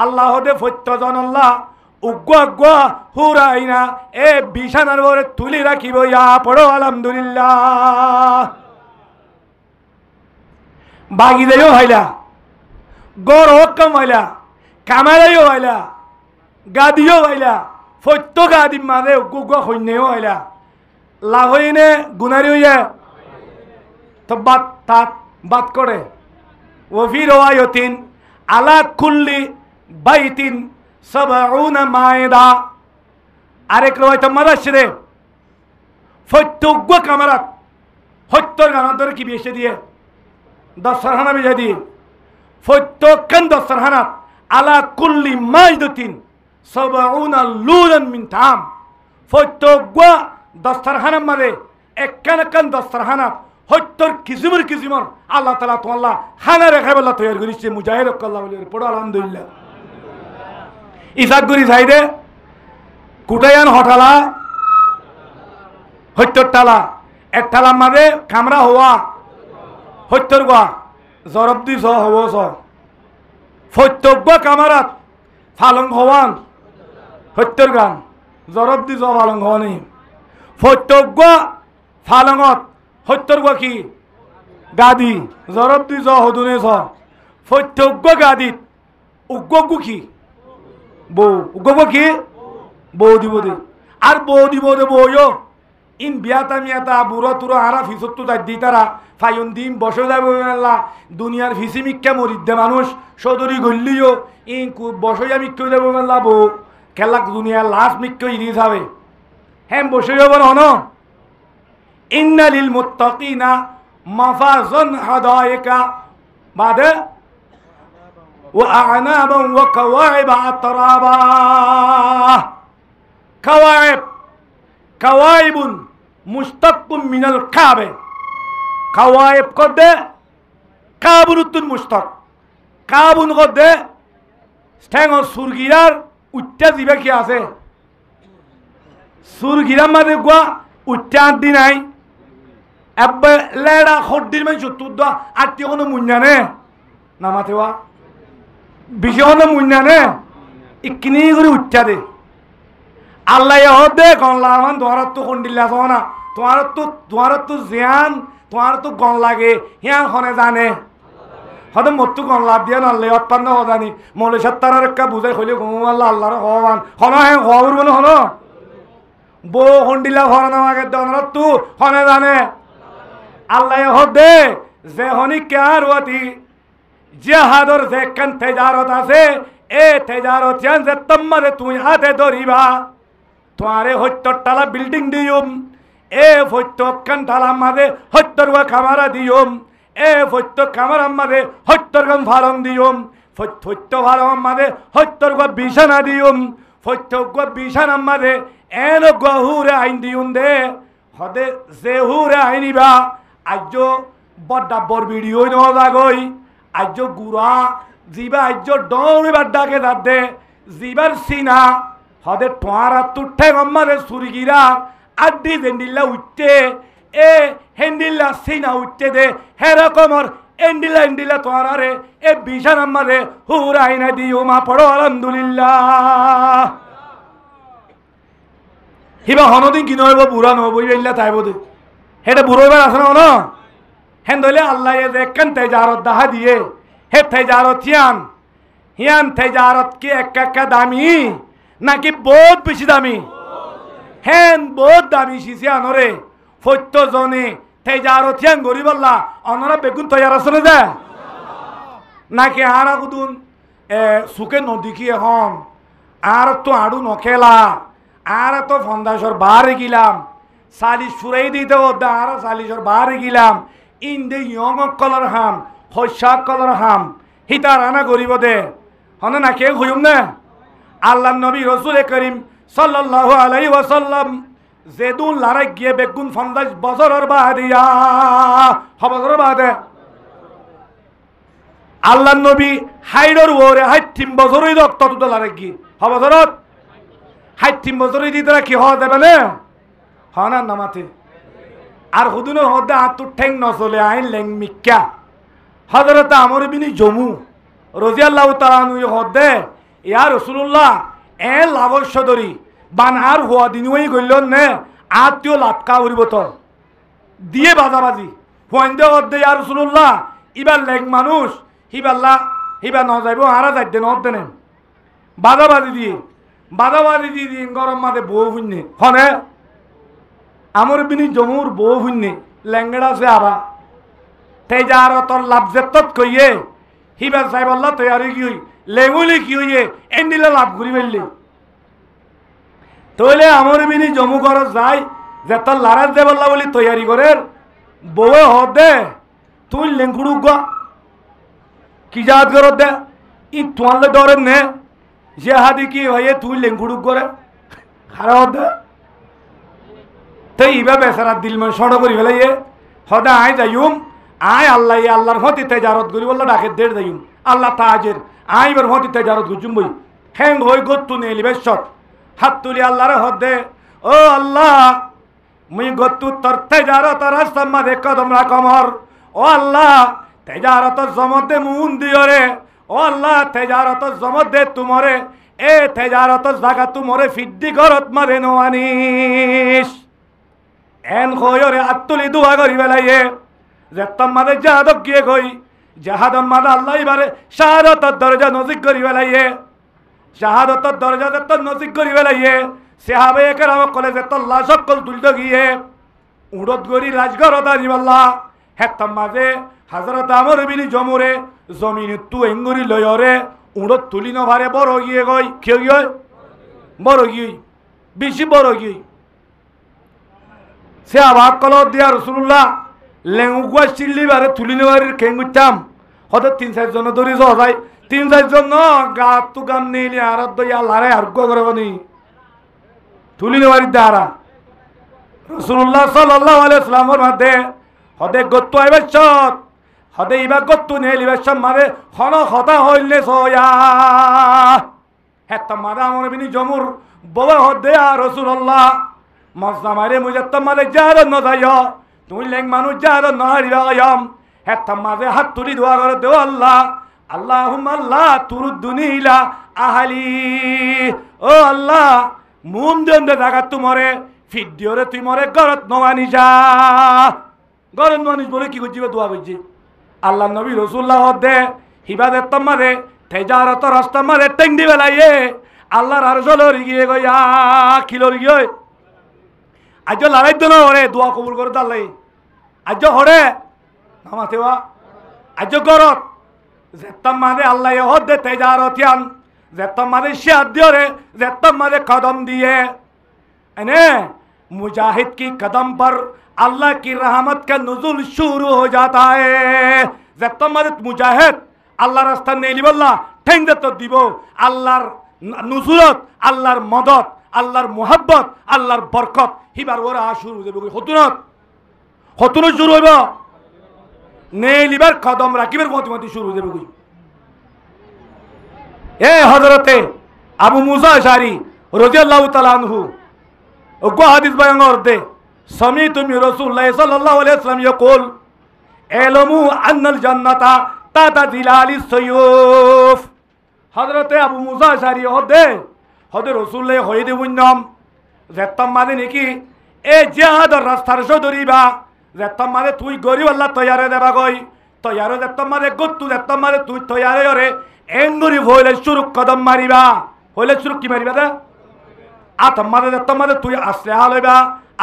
আল্লাহ দে ফত্যজন আল্লাহ উগ্গ হুরাইনা এ বিশানার বরে তুলি রাখিব। ইয়া পড়ো আলহামদুলিল্লাহ। বাগি দেও হইলা, গড় হক্কাম হইলা, কামারাইও হইলা, গাদিও হইলা, ফত্য গাদি মাঝে উগ্গ সৈন্যও হইলা, লাভ হইনে গুনারি হইয়া তো বাত করে। ওফি রওয়ায়াতিন আলা কুল্লি বাইতিন সাবউনা মায়দা। আরেক রওয়ায়াত মাদাশরে ফত্যজ্ঞ কামারাত হত্যর গানার ধরে কি বেশে দিয়ে দস্তরখানা বেজে দিয়ে ফত্যকান দস্তরখানাত আলা কুল্লি মাইদাতিন সাবউনা লুলান মিন তাম। ফত্যজ্ঞ দস্তরখানার মাঝে একখান দস্তরখানাত হত্যর কিসিমর আল্লাহ তাআলা তো আল্লাহ খানা রেখে বলা তৈরি করেছে। মুজাহিদ আল্লাহ বলে পড়ো আলহামদুলিল্লাহ। ইসাকগুড়ি সাইডে কুটায়ান হঠালা হত্যর টালা এক টালার মাঝে কামরা হওয়া হত্যর গোয়া জরবদি স হব স ফত্যজ্ঞ কামারাত ফালং হওয়ান হত্যর গান জরবদি স ফালং হওয়া নেই। ফত্যজ্ঞ ফালঙত হত্যর গোয়া কি গাদি জরবদি স হদুনে স ফত্যজ্ঞ গাদিত উগ্গ কি বউ উগ্গ কি বউ দিব দে আর বউ দিব দে বউও ইন বিয়াতা মিয়াতা বুড়ো তুরো আরা ফিসত্তু তাই দি তারা ফাইন দিন বসে যাবে মেলা দুনিয়ার ফিসি মিক্কা মরিদ্দে মানুষ সদরি গল্লিও ইন বসে যা মিক্কেও যাবে মেলা বউ খেলা দুনিয়ার লাশ মিক্কেও ইরি যাবে। হ্যাঁ বসে যাবো হন ইন্না লিল মুত্তাকিনা মাফাজান হাদায়েকা বাদে وأعنابا وكواعب أترابا। كواعب مشتق من الكعب। كواعب قد كابنت مشتق كابن قد ستانغ سورغيرار উচ্চাজিবা কি আছে সুরগিরার মাঝে গোয়া উচ্চান দি নাই এব্বে লেড়া খড্ডির মানে চতুর্দ আত্মীয় কোনো মুঞ্জানে নামাতেওয়া বিষয় মুন্যানে ইকিনি করে উচ্চা দে আল্লাহ দে গনলামান তোমার তো খন্ডিল্লা চাও না তোমার তো জিয়ান তোমার তো গন লাগে হিয়ান খনে জানে হয়তো মতো গন লাভ দিয়া নাল্লে অৎপন্ন হজানি মলে সত্তার একটা বুঝাই হইলে ঘুম আল্লাহ আল্লাহর হওয়ান হন হ্যাঁ হওয়ার বলে হন বউ খন্ডিল্লা হর নামাকে দনরত তু খনে জানে আল্লাহ দে যে হনি কার ওয়াতি জিহাদর যেখান তেজারত আছে এ তেজারত ইয়ান যে তোমারে তুই হাতে ধরিবা তোমারে হত্যর টালা বিল্ডিং দিউম এ ফত্যকান টালা মাঝে হত্যর খামারা দিউম এ ফত্য খামারা মাঝে হত্যর গান ফালং দিউম ফত্য ফালং মাঝে হত্যর বিছানা দিউম ফত্য বিছানা মাঝে এন গহুরে আইন দিউম দে হদে যে হুরে আইনিবা আজ বড্ডা বর ভিডিও নেওয়া যাগই আজ গুড়া জিবা আজ ডৌড়ি বাড্ডাকে দাদে জিবার সিনা হদে টোয়ারা তুঠে গম্মারে সুরগিরা আড্ডি জেন্ডিল্লা উঠতে এ হেন্ডিল্লা সিনা উঠতে দে হেরকমর এন্ডিলা তোয়ারে এ বিশান আমারে হুরাই না দিও মা পড়ো আলহামদুলিল্লাহ। হিবা হনদিন কি নইব বুড়া নব ইল্লা তাইব দে হেটা বুড়োবার আছে না হেন ধরলে আল্লাহ একখান তেজারত দাহা দিয়ে হে তেজারত হিয়ান তেজারত কি একা দামি নাকি বহুত বেশি দামি? হেন বহুত দামি শিশি আনরে ফত্য জনে তেজারত হিয়ান গরিব আল্লাহ অনরা বেগুন তৈয়ার আসলে দে নাকি আরা কুদুন সুকে নদী কি এখন আর তো আড়ু নখেলা আর তো ফন্দাসর বাহারে গিলাম সালিশ ফুরাই দিতে ওদা আর সালিশর বাহারে গিলাম ইন্দে ইয়ং কলর হাম হস্যাক কলর হাম হিতা রানা গরিব দে হন না কে হইম না আল্লাহ নবী রসুল করিম সাল্লাল্লাহু আলাইহি ওয়াসাল্লাম জেদুন লারাই গিয়ে বেগুন 50 বছরের বাদিয়া হবছরের বাদে আল্লাহ নবী হাইডর ওরে 3 বছরই রক্ত তুলা রাখি হবছরত 3 বছরই দিতে কি হওয়া যাবে না হনা নামাতে আর হুদুন হদে আতুর ঠেং নচলে আইন লেং মিক্কা হযরত আমর বিন জমু রাদিয়াল্লাহু তাআলা আনহু হদে ইয়া রাসূলুল্লাহ এ লাবস্য দরি বানহার হওয়া দিনই গইলন নে আত্মীয় লাটকা উড়িব তো দিয়ে বাজাবাজি ফন্দে হদে ইয়া রাসূলুল্লাহ ইবার লেং মানুষ হিবা ন যাইব হারা যাইতে ন দেন বাজাবাজি দিয়ে গরম মাঝে বউ শুননে হনে আমর বিনি জমুর বউ শুননে লেঙ্গড়া সে আবা তেই যার তোর লাভ জেতত কইয়ে হিবা সাহেব আল্লাহ তৈরি কি হই লেঙ্গুলি কি হইয়ে এন্ডিলে লাভ ঘুরি ফেললে তইলে আমর বিনি জমু ঘর যাই যে তোর লারাজ দে বললা বলি তৈরি করে বউ হদে তুই লেঙ্গুড়ু গা কি জাত করো দে ই তোমালে ডরে নে যে হাদি কি হয়ে তুই লেঙ্গুড়ু করে খারাপ দে তো ইবা বেচারা দিল মানে সড় করি ফেলে হদে আয় যাইম আয় আল্লাহর হতি তেজারত করি বললো ডাকে দেড় যাইম আল্লাহ তাজের আয় এবার হতি তেজারত গুজুম বই হ্যাং হই গত্তু নেই বেশত হাত তুলি আল্লাহর হদে ও আল্লাহ মুই গত্তু তোর তেজারত রাস্তার মাঝে কদম রাখমর ও আল্লাহ তেজারত জমতে মুন দিও রে ও আল্লাহ তেজারত জমত দে তুমরে এ তেজারত জাগা তুমরে ফিদ্দি ঘরত মারে নোয়ানিস এন খয়রে আত্তুলি দুয়া করি বেলাইয়ে যে তোমাদের জাহাদক গিয়ে কই জাহাদম মাদা আল্লাহ এবারে শাহাদতর দরজা নজিক করি বেলাইয়ে শাহাদতর দরজা যে তোর নজিক করি বেলাইয়ে সাহাবে কেরাম কলে যে তোর লাশ সকল তুলতে গিয়ে উড়ত গরি রাজঘরত আনিবাল্লা হেত্তম মাঝে হাজরত আমর বিনি জমুরে জমিন তু এঙ্গুরি লয়রে উড়ত তুলি নভারে বড় গিয়ে গই কেউ গিয়ে বড় গিয়ে বেশি বড় গিয়ে সে আবার কল দিয়া রসুল্লাহ লেঙ্গুয়া চিল্লি বারে তুলি নেওয়ারির খেঙ্গুতাম হয়তো 3-4 জন ধরে যায় 3-4 জন গা তু গান নিলি আর দইয়া লারে আরোগ্য করবনি তুলি নেওয়ারির দ্বারা রসুল্লাহ সাল্লাল্লাহু আলাইহি ওয়াসাল্লামের মধ্যে হদে গত্তু আইবাচ্ছত হদে ইবা গত্তু নেলিবাচ্ছত মারে হন হতা হইলে সয়া হেত্তা মাদা আমর বিনি জমুর ববা হদে আর রাসূলুল্লাহ মজা মারে মুজাত্তা মারে জার ন যাইও তুই লেং মানুষ জার ন হারিবা গায়াম হেত্তা মাঝে হাত তুলি দোয়া করে দেও আল্লাহ আল্লাহুম্মা আল্লাহ তুরুদ্দুনি ইলা আহলি ও আল্লাহ মুম দন্দে জায়গা তুমরে ফিডিওরে তুই মরে গরত নওয়ানি যা গরত নওয়ানি বলে কি করছিবে দোয়া করছি আল্লাহ নবী রাসূলুল্লাহ দে হিবাদত তোমারে তেজারত রাস্তা মারে টেং দি বেলাইয়ে আল্লাহর আরশলর গিয়ে গয়া কিলর গিয়ে আজ লড়াই তো না হরে দোয়া কবুল করে দাল্লাই আজ হরে নামাতেওয়া আজ গরত যেতাম মাঝে আল্লাহ হদ দে তেজারত ইয়ান যেতাম মাঝে শিয়াদ দিওরে যেতাম মাঝে কদম দিয়ে এনে मुजाहिद की कदम पर अल्लाह की रहमत का नुजुल शुरू हो जाता है जब मदद मुजाहिद अल्लाह रास्ता नहीं लिबल्ला ठेंग दे तो दिबो अल्लाहर नुसरत अल्लाहर मदद अल्लाहर मोहब्बत अल्लाहर बरकत हिबार ওরা শুরু দেবে হতুন শুরু হইব নেই লিবার কদম রাখিবার মতি শুরু দেবে কই এ হযরতে আবু মুসা আশআরী রাদিয়াল্লাহু তাআলা আনহু ওগো হাদিস বয়ান করতে সমি তুমি রাসূলুল্লাহ সাল্লাল্লাহু আলাইহি ওয়াসাল্লাম ইয়াকুল ইলমু আন্নাল জান্নাতা তাতা দিলালিস সায়ুফ হযরতে আবু মুসা আশআরী হদে রাসূলুল্লাহ হয়ে দেবুন্নাম যেতাম মানে নাকি এ জিহাদর রাস্তার সদরিবা যেতাম মানে তুই গরিব আল্লাহ তৈয়ারে দেবা গই তৈয়ারে যেতাম মানে গত্তু যেতাম মানে তুই তৈয়ারে ওরে এঙ্গুরি হইলে শুরু কদম মারিবা হইলে শুরু কি মারিবা দে আতমাদে দত্তমাদে তুই আসলেহা লইবা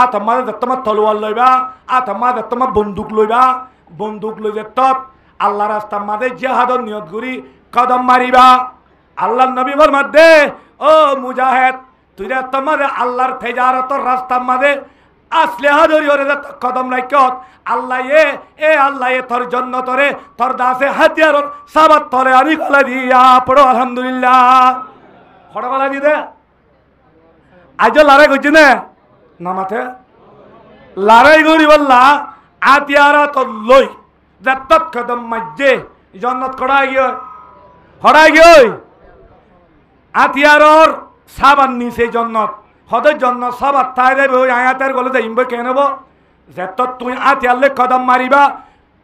আতমাদে দত্তমা তলোয়ার লইবা আতমাদে দত্তমা বন্দুক লই যেতত আল্লাহ রাস্তা মাদে জিহাদর নিয়ত করি কদম মারিবা আল্লাহ নবী ফরমাদে ও মুজাহিদ তুই দত্তমাদে আল্লাহর তেজারতর রাস্তা মাদে আসলেহা ধরি ওরে কদম রাখত আল্লাহ এ আল্লাহ তোর জন্য তোরে তোর দাসে হাতিয়ার সাবাত তরে আনি গলা দিয়া পড়ো আলহামদুলিল্লাহ খড় গলা দি দে আজ লড়াই করছি না নামাতে লড়াই করি বললা আতিয়ারা তো লই যত কদম মাঝে জন্নত কড়াই গিয়ে আতিয়ারর সাবান নিছে জন্নত হদের জন্নত সাবাত তাই দেবে ওই আয়াতের গলে যাইব কেন নেব যেত তুই আতিয়ারলে কদম মারিবা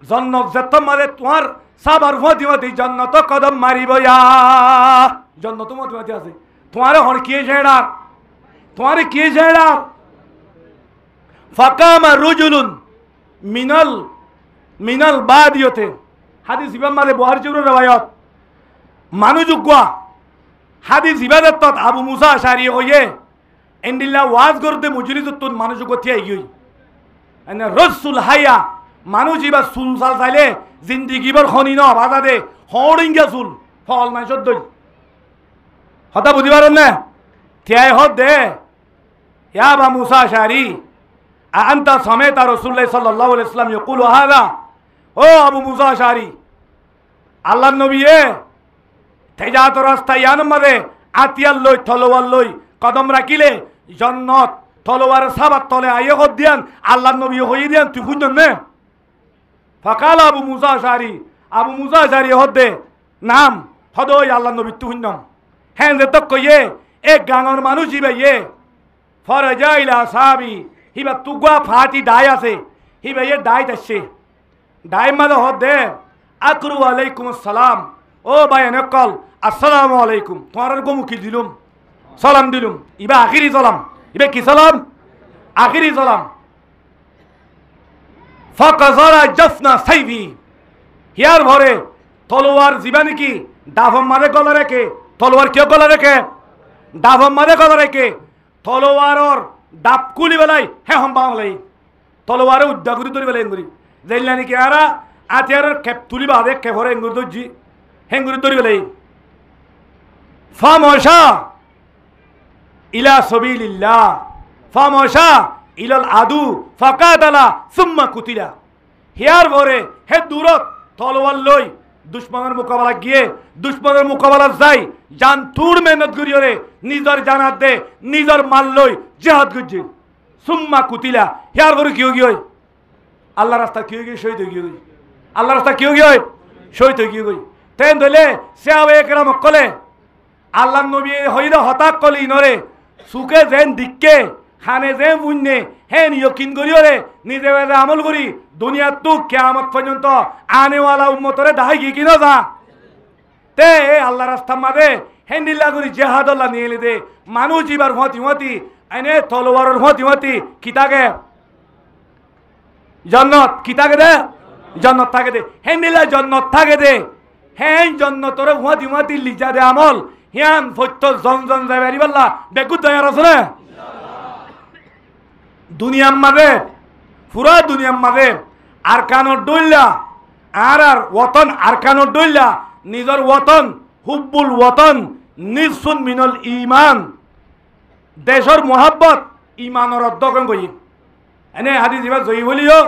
জন্নত যেত মারে তোমার সাবার মতি জন্নত কদম মারিব জন্নত মতি আছে তোমার হন কি ছেড়ার তোমার কি ছেড়ার ফাকামা রুজুলুন মিনাল বাদিয়তে হাদিস ইমাম মালে বুখারী শরীফের রওয়ায়াত মানুযুগা হাদিস ইবাদত আবু মুসা আশারি হইয়ে এন্ডিল্লা ওয়াজ করতে মুজরিদুতুন মানুযুগ থিয়াই গই এনে রাসূল হায়া মানুষ ইবা সুলসাল চাইলে জিন্দেগি বর খনি ন বাধা দে হড়িঙ্গা সুল ফল মাইসদ দই হতা বুঝি পারেন না থিয়াই হদ দে ইয়া আবু মুসা আশারি আনতা সামেতা রাসূলুল্লাহ সাল্লাল্লাহু আলাইহি ওয়াসাল্লাম ইয়াকুলু হাযা ও আবু মুসা আশারি আল্লাহর নবী তেজাত রাস্তা ইয়ান মাদে আতিয়াল লই তলোয়ার লই কদম রাখিলে জন্নত তলোয়ার সাবাত তলে আইয়ে হদ দিয়ান আল্লাহর নবী হই দিয়ান তুই বুঝন না ফাকাল আবু মুসা আশারি হদ দে নাম হদ ওই আল্লাহর নবী তুই বুঝন হ্যাঁ যে তো কইয়ে এক গাঙর মানুষ ইবে ফরজাইলা সাহাবি হিবা তুগা ফাটি দায় আছে হিবা দায় আসছে দায় মাদে হদ দে আকরু আলাইকুম আসসালাম ও ভাই নকল আসসালামু আলাইকুম তোমার গোমুখী দিলুম সালাম দিলুম ইবা আখিরি সালাম ইবা কি সালাম আখিরি সালাম ফাকাজারা জাফনা সাইফি হিয়ার ভরে তলোয়ার জীবানি কি দাফম মারে গলা রেখে তলোয়ার কেউ গলা রেখে দাফম মারে গলা রেখে তলোয়ারর ডাব কুলি বেলাই হ্যাঁ হম বাংলাই তলোয়ারে উদ্যাগুরি ধরি বেলাই এঙ্গুরি জাইলা নাকি আরা আতিয়ারের খেপ তুলি বাদে খেপরে এঙ্গুরি দর্জি হেঙ্গুরি ধরি বেলাই ফামশা ইলা সাবিলিল্লাহ ফামশা ইলাল আদু ফাকাতালা সুম্মা কুতিলা হিয়ার ভরে হে দূরত তলোয়ার লই দুশ্মনের মোকাবেলা গিয়ে দুশ্মনের মোকাবেলা যাই জান তুর মেহনত করিয়রে নিজের জানাত দে নিজের মাল লই জিহাদ করছে সুম্মা কুতিলা হিয়ার ভরে কিও গিয়ে আল্লাহ রাস্তা কিও গিয়ে শহীদ হয়ে গিয়ে আল্লাহ রাস্তা কিও গিয়ে শহীদ হয়ে গিয়ে তেন ধরলে সাহাবা একরাম কলে আল্লাহ নবী হইলে হতাক কলি নরে সুকে যেন দিককে খানে যে বুঝনে হেন ইয়কিন করিওরে নিজে আমল করি দুনিয়া তু কিয়ামত পর্যন্ত আনেওয়ালা উম্মতরে দাহাই গিয়ে কিনো যা তে আল্লাহ রাস্তা মাদে হেন্ডিল্লা করি জেহাদ আল্লাহ নিয়ে এলে দে মানুষ এবার হতি এনে তলোয়ারের হতি কিতাকে জন্নত কিতাকে দে জন্নত থাকে দে হেন্ডিল্লা জন্নত থাকে দে হেন জন্নতরে হতি লিজা দে আমল হিয়ান ফত্য জন যাবে বললা বেকুত দয়ার আছে না দুনিয়ার মাঝে পুরা দুনিয়ার মাঝে আরকানোর ডইল্লা আর ওতন আরকানোর ডইল্লা নিজের ওতন হুব্বুল ওতন নিসুন মিনল ইমান দেশর মোহাব্বত ইমানের অধ্যক্ষণ কই এনে হাদিস ইবা জয়ী বলিও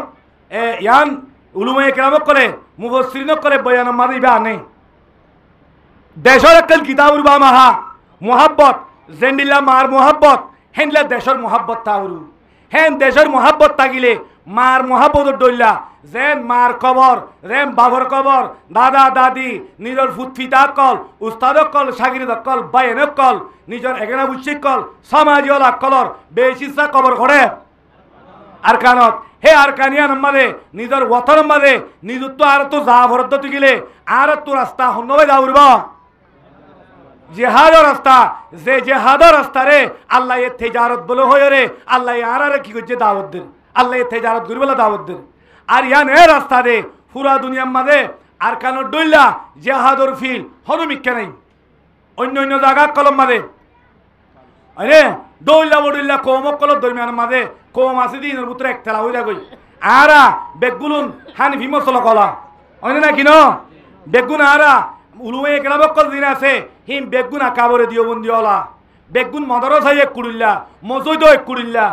ইয়ান উলুমায়ে কেরামক করে মুফাসসিরিনক করে বয়ানের মাঝে ইবা আনে দেশর একল কিতাবুর বা মাহা মোহাব্বত জেন্ডিল্লা মার মোহাব্বত হেনলা দেশর মোহাব্বত তাউরু হেন দেশের মোহাব্বত থাকিলে মার মোহাব্বত ডইলা যেন মার কবর যেন বাবর কবর দাদা দাদি নিজের ফুটফিতা কল উস্তাদ কল সাগিরিদ কল বাইন কল নিজের এগেনা বুচ্ছিক কল সমাজওয়ালা কলর বেশিসা কবর ঘরে আরকানত হে আরকানিয়ান মাদে নিজের ওতন মাদে নিজের তো আর তো যা ভরত গেলে আর তো রাস্তা হন্নবে যাউরব জেহাদের রাস্তা যে জেহাদের রাস্তা রে আল্লাহ এ তেজারত বলে হয়ে রে আল্লাহ আর কি করছে দাওয়াত দেন আল্লাহ এ তেজারত করি বলে দাওয়াত দেন আর ইয়ান এ রাস্তা রে পুরা দুনিয়ার মাঝে আর কানোর ডইল্লা জেহাদর ফিল হনুমিক্ষা নাই অন্য জায়গা কলম মাঝে আরে ডইল্লা বডইল্লা কমক কলর দরমিয়ান মাঝে কম আছে দিনের ভিতরে এক তেলা হইলা গই আরা বেগুলুন হানিফি মসলা কলা অন্য না কিনো বেগুন আরা উলুমে কেরামক কল দিন আছে হিম বেগুন আকাবরে দিও বন্দিওয়ালা বেগুন মদরসা এক কুড়িল্লা মসজিদ এক কুড়িল্লা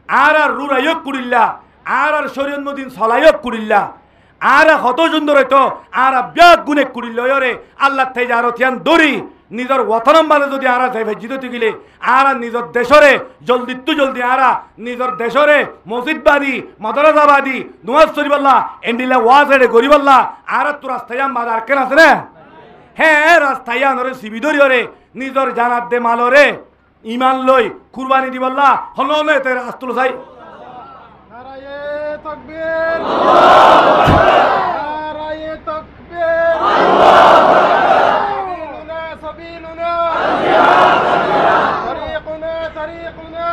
আর রুরাইক কুড়িল্লা আর শরীয়তমদিন সলাইক কুড়িল্লা আর কত সুন্দর হইতো আর ব্যাগ গুনে কুড়িল্লা রে আল্লাহ তেজারতিয়ান দড়ি নিজের ওয়াতনম মানে যদি আরা যাই ভেজিত গেলে আরা নিজের দেশরে জলদি আরা নিজের দেশরে মসজিদবাদী মাদ্রাসাবাদী নুয়াজ শরীফাল্লাহ এন্ডিলা ওয়াজ এড়ে গরিবাল্লাহ আরা তো রাস্তায় বাজার কেন আছে না হ্যাঁ রাস্তায় আনরে সিবিদরি ওরে নিজের জানাত দে মালরে ইমান লই কুরবানি দিবাল্লাহ হলো না তে রাস্তুল চাই নারায়ে তাকবীর নারায়ে তাকবীর সাবিলুনা সাবিলুনা তরিকুনা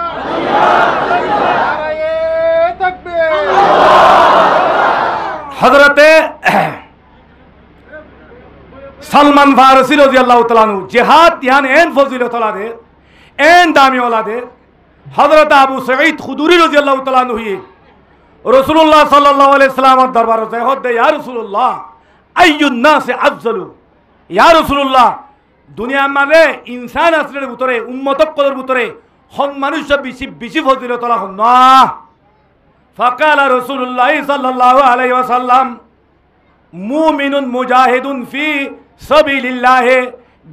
নারায়ে তাকবীর হযরতে সালমান ফারসি রাদিয়াল্লাহু তাআলা আনহু জিহাদ ইয়ান এন ফজিলত ওলাদে এন দামি ওলাদে হযরত আবু সাঈদ খুদরি রাদিয়াল্লাহু তাআলা আনহু রাসূলুল্লাহ সাল্লাল্লাহু আলাইহি সাল্লামের দরবারে যায় হদে ইয়া রাসূলুল্লাহ আইয়ুন নাস আফজালু ইয়া রাসূলুল্লাহ দুনিয়া মানে ইনসান আসলের ভিতরে উম্মতকদের ভিতরে হন মানুষ বেশি ফজিলত ওলা হন না ফাকালা রাসূলুল্লাহ সাল্লাল্লাহু আলাইহি ওয়াসাল্লাম মুমিনুন মুজাহিদুন ফি সাবিলিল্লাহ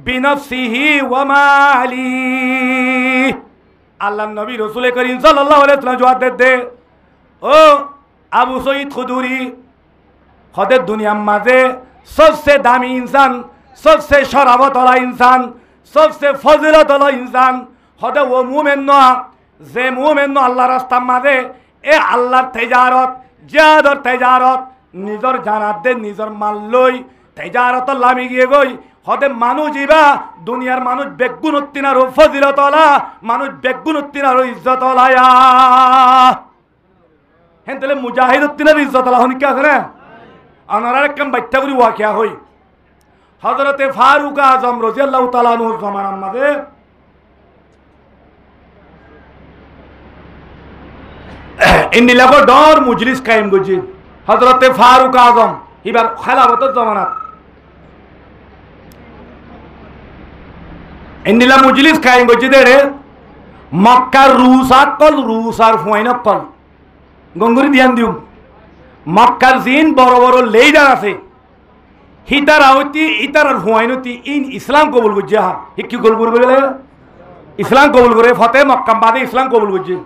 বিনফসিহি ওয়া মালিহি আল্লাহর নবী রাসূল করিম সাল্লাল্লাহু আলাইহি ওয়াসাল্লাম জবাব দে ও আবু সঈদ খুদরি খদে দুনিয়ার মাঝে সবচেয়ে দামি ইনসান সবচেয়ে শরাবত ওয়ালা ইনসান সবচেয়ে ফজিলত ওয়ালা ইনসান খদে ও মুমিন না যে মুমিন না আল্লাহর রাস্তার মাঝে এ আল্লাহর তেজারত জিহাদর তেজারত নিজর জানাত দে নিজর মাল লই তেজারত লামি গিয়ে গই হদে মানুষ ইবা দুনিয়ার মানুষ বেগুণত্তিনার ও ফজিলত ওয়ালা মানুষ বেগুণত্তিনার ও ইজ্জত ওয়ালা হেন তাহলে মুজাহিদুদ্দিনের ইজ্জত ওয়ালা হন কি আছে না আনার একদম বাচ্চা করি ওয়াকিয়া হই হযরতে ফারুক আজম রাদিয়াল্লাহু তাআলা আনহু জামানার মাঝে ইন্দিলাগো ডর মজলিস কায়েম গজি হযরতে ফারুক আজম এবার খেলাফতের জামানাত ইন্দিলা মজলিস কায়েম গজি দে মক্কার রুসার ফুয়াইনক কল গঙ্গুরি ধ্যান দিও মক্কার জিন বড় বড় লেডার আছে হিতার আওতি ইতার ফুয়াইনতি ইন ইসলাম কবুল গজি হা কি কবুল করবে ইসলাম কবুল করে ফতে মক্কা বাদে ইসলাম কবুল গজি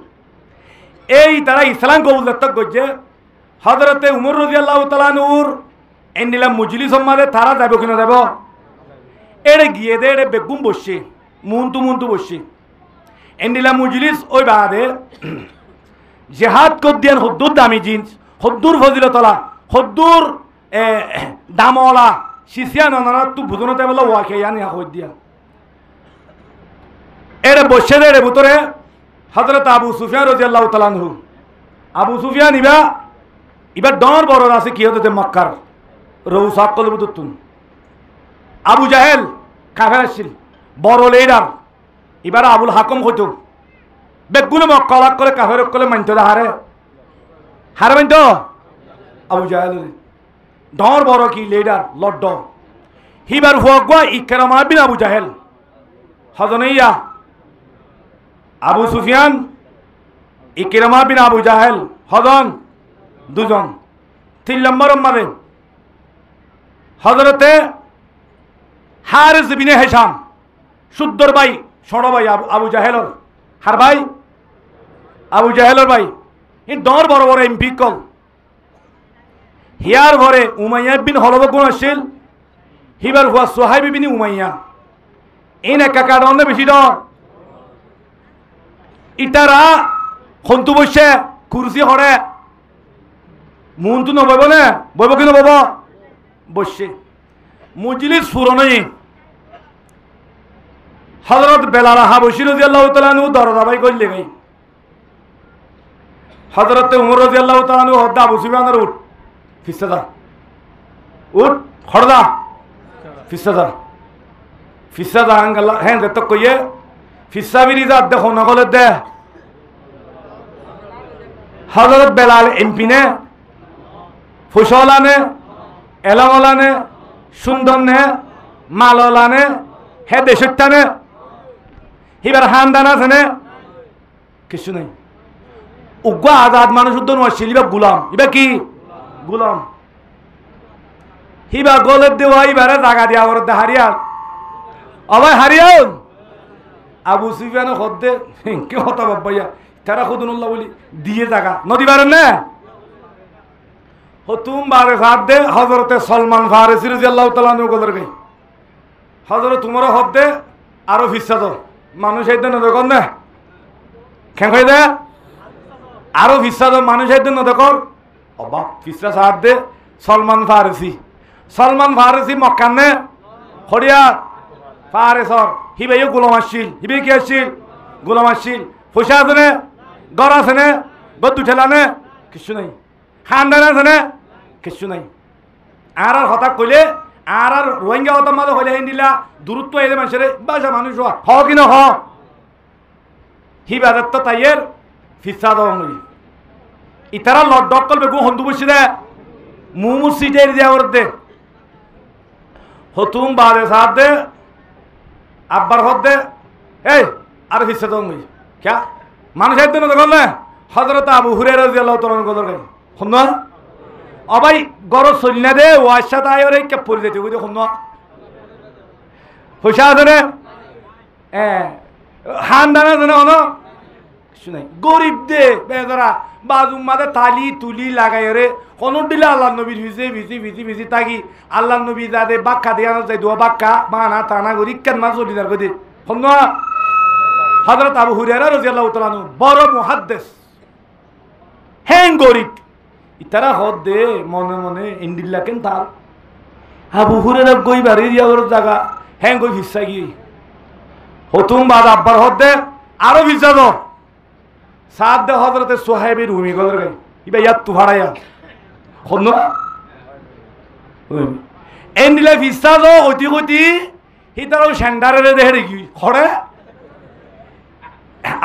এই তারা ইসলাম কবুল দত্তক গজি হযরতে উমর রাদিয়াল্লাহু তাআলা নূর এন্ডিলা মজলিস সম্মাদে তারা যাবে কিনা যাব এড়ে গিয়ে দে এড়ে বেগুম বসছে মুন্তু বসছে এন্ডিলা মজলিস ওই বাদে জিহাদ কদিয়ান হুদ্দুর দামি জিন্স হুদ্দুর ফজিলতলা হুদ্দুর দামওয়ালা শিশিয়ান অনারা তু বুঝনতে বলে ওয়াকে ইয়ানি হই দিয়া এড়ে বসছে দে এড়ে ভিতরে হযরত আবু সুফিয়ান রাদিয়াল্লাহু তাআলা আনহু আবু সুফিয়ান এবার ডর বড় আছে কি হতে মক্কার রৌ সাকল বুতুন আবু জাহেল কাফের আসছিল বড় লিডার এবার আবুল হাকম হইতো বেগুনে মক্কা লাগ করে কাফের কলে মানতো হারে মানতো আবু জাহেল ডর বড় কি লিডার লড্ড হিবার হুয়া ইকরামা বিন আবু জাহেল হজনাইয়া আবু সুফিয়ান ইকরামা বিন আবু জাহেল হজন দুজন 3 নম্বর মারে হযরতে হারিস বিনে হিশাম সুদ্দর ভাই ছোট ভাই আবু জাহেলর হার ভাই আবু জাহেলর ভাই এই দর বড় বড় এমপি কল হিয়ার ঘরে উমাইয়া বিন হলব গুণ আসছিল হিবার হুয়া সোহাইব বিন উমাইয়া এই না কাকা দণ্ডে বেশি ডর ইতারা খন্তু বসে কুরসি হরে মুন্তু নবইব না বইব কি নবইব বসছে মজলিস ফুরনই হযরত বেলাল হাবশী রাদিয়াল্লাহু তাআলা আনহু দরদাবাই কইলে গাই হযরত উমর রাদিয়াল্লাহু তাআলা আনহু হদা আবু সুফিয়ানের উঠ ফিসদা উঠ হরদা ফিসদা আঙ্গাল্লাহ হ্যাঁ দে তো কইয়ে ফিসাবিরি যা দেখো না বলে দে হযরত বেলাল এমপি নে ফুসলানে এলামলানে সুন্দরনে মাললানে হে দেশটানে হিবার হামদান আছে নে কিছু নেই উগ্র আজাদ মানুষ উদ্য নছিল ইবা গুলাম ইবা কি গুলাম হিবা গলের দেওয়া ইবারে জাগা দিয়া ওর হারিয়া অবাই হারিয়াও আবু সুফিয়ানের হদ্দে কে হতা বাব্বাইয়া তারা খুদুল্লাহ বলি দিয়ে জাগা নদী পারেন না হতুম বারে সাথ দে হজরতে সলমান ফারেসি রাদিয়াল্লাহু তাআলা আনহু গদর গাই হজরত তোমার হদ্দে আরো ফিসা তো মানুষ এই দিন দেখুন না খেয়ে দে আরো ফিসা তো মানুষ এই দিন দেখর অবাক ফিসা সাথ দে সলমান ফারেসি মক্কানে হরিয়া ফারেসর হিবে গোলাম আসছিল হিবে কি আসছিল গোলাম আসছিল পয়সা আছে নে গড় আছে নে গদ উঠেলা নে কিছু নাই খানদান আছে নে কিছু নাই আর হতা কইলে আর রোহিঙ্গা হতার মাঝে হইলে দিলা দূরত্ব এলে মানুষের বাসা মানুষ হ কি না হ হিবাদত তো তাইয়ের ফিসা দই ইতারা লড ডক করবে গো হন্দু বসে দে মুমু সিটের দেওয়ার দে হতুম বাদে সাথ দে আব্বার হদ দে এই আর ফিসা দই ক্যা মানুষ একদিন দেখল না হজরত আবু হুরায়রা রাদিয়াল্লাহু তাআলা গদর গায় শুন অবাই গড় চলিনা দে ওয়াশা তাই ওরে কে পড়ে যেতে বুঝে শুন পয়সা আছে রে খানদান আছে না অন শুনাই গরিব দে বেজারা বাজুম মাঝে তালি তুলি লাগাই রে কোন দিলে আল্লাহ নবীর ভিজে ভিজি ভিজি ভিজি তাকি আল্লাহ নবী যাদে বাক্কা দিয়ে যায় দোয়া বাক্কা বানা টানা করি কেন মা চলি যার কদি শুন হযরত আবু হুরায়রা রাদিয়াল্লাহু তাআলা আনহু বড় মুহাদ্দিস হ্যাঁ গরিব ইতারা হদ দে মনে মনে ইন্দিল্লা কেন তাল আবু হুরায়রা গই বাড়ি যাওয়ার জায়গা হ্যাঁ গই ভিসা গি হতুম বাদ আব্বার হদ দে আরো ভিসা দো সাদ দে হযরতে সুহাইবের রুমি গদর গাই ইবা ইয়াত তু হারায়া হন এন্দিলা ভিসা দো হতি হতি হিতারও সেন্ডারে দেহে দেখি খড়ে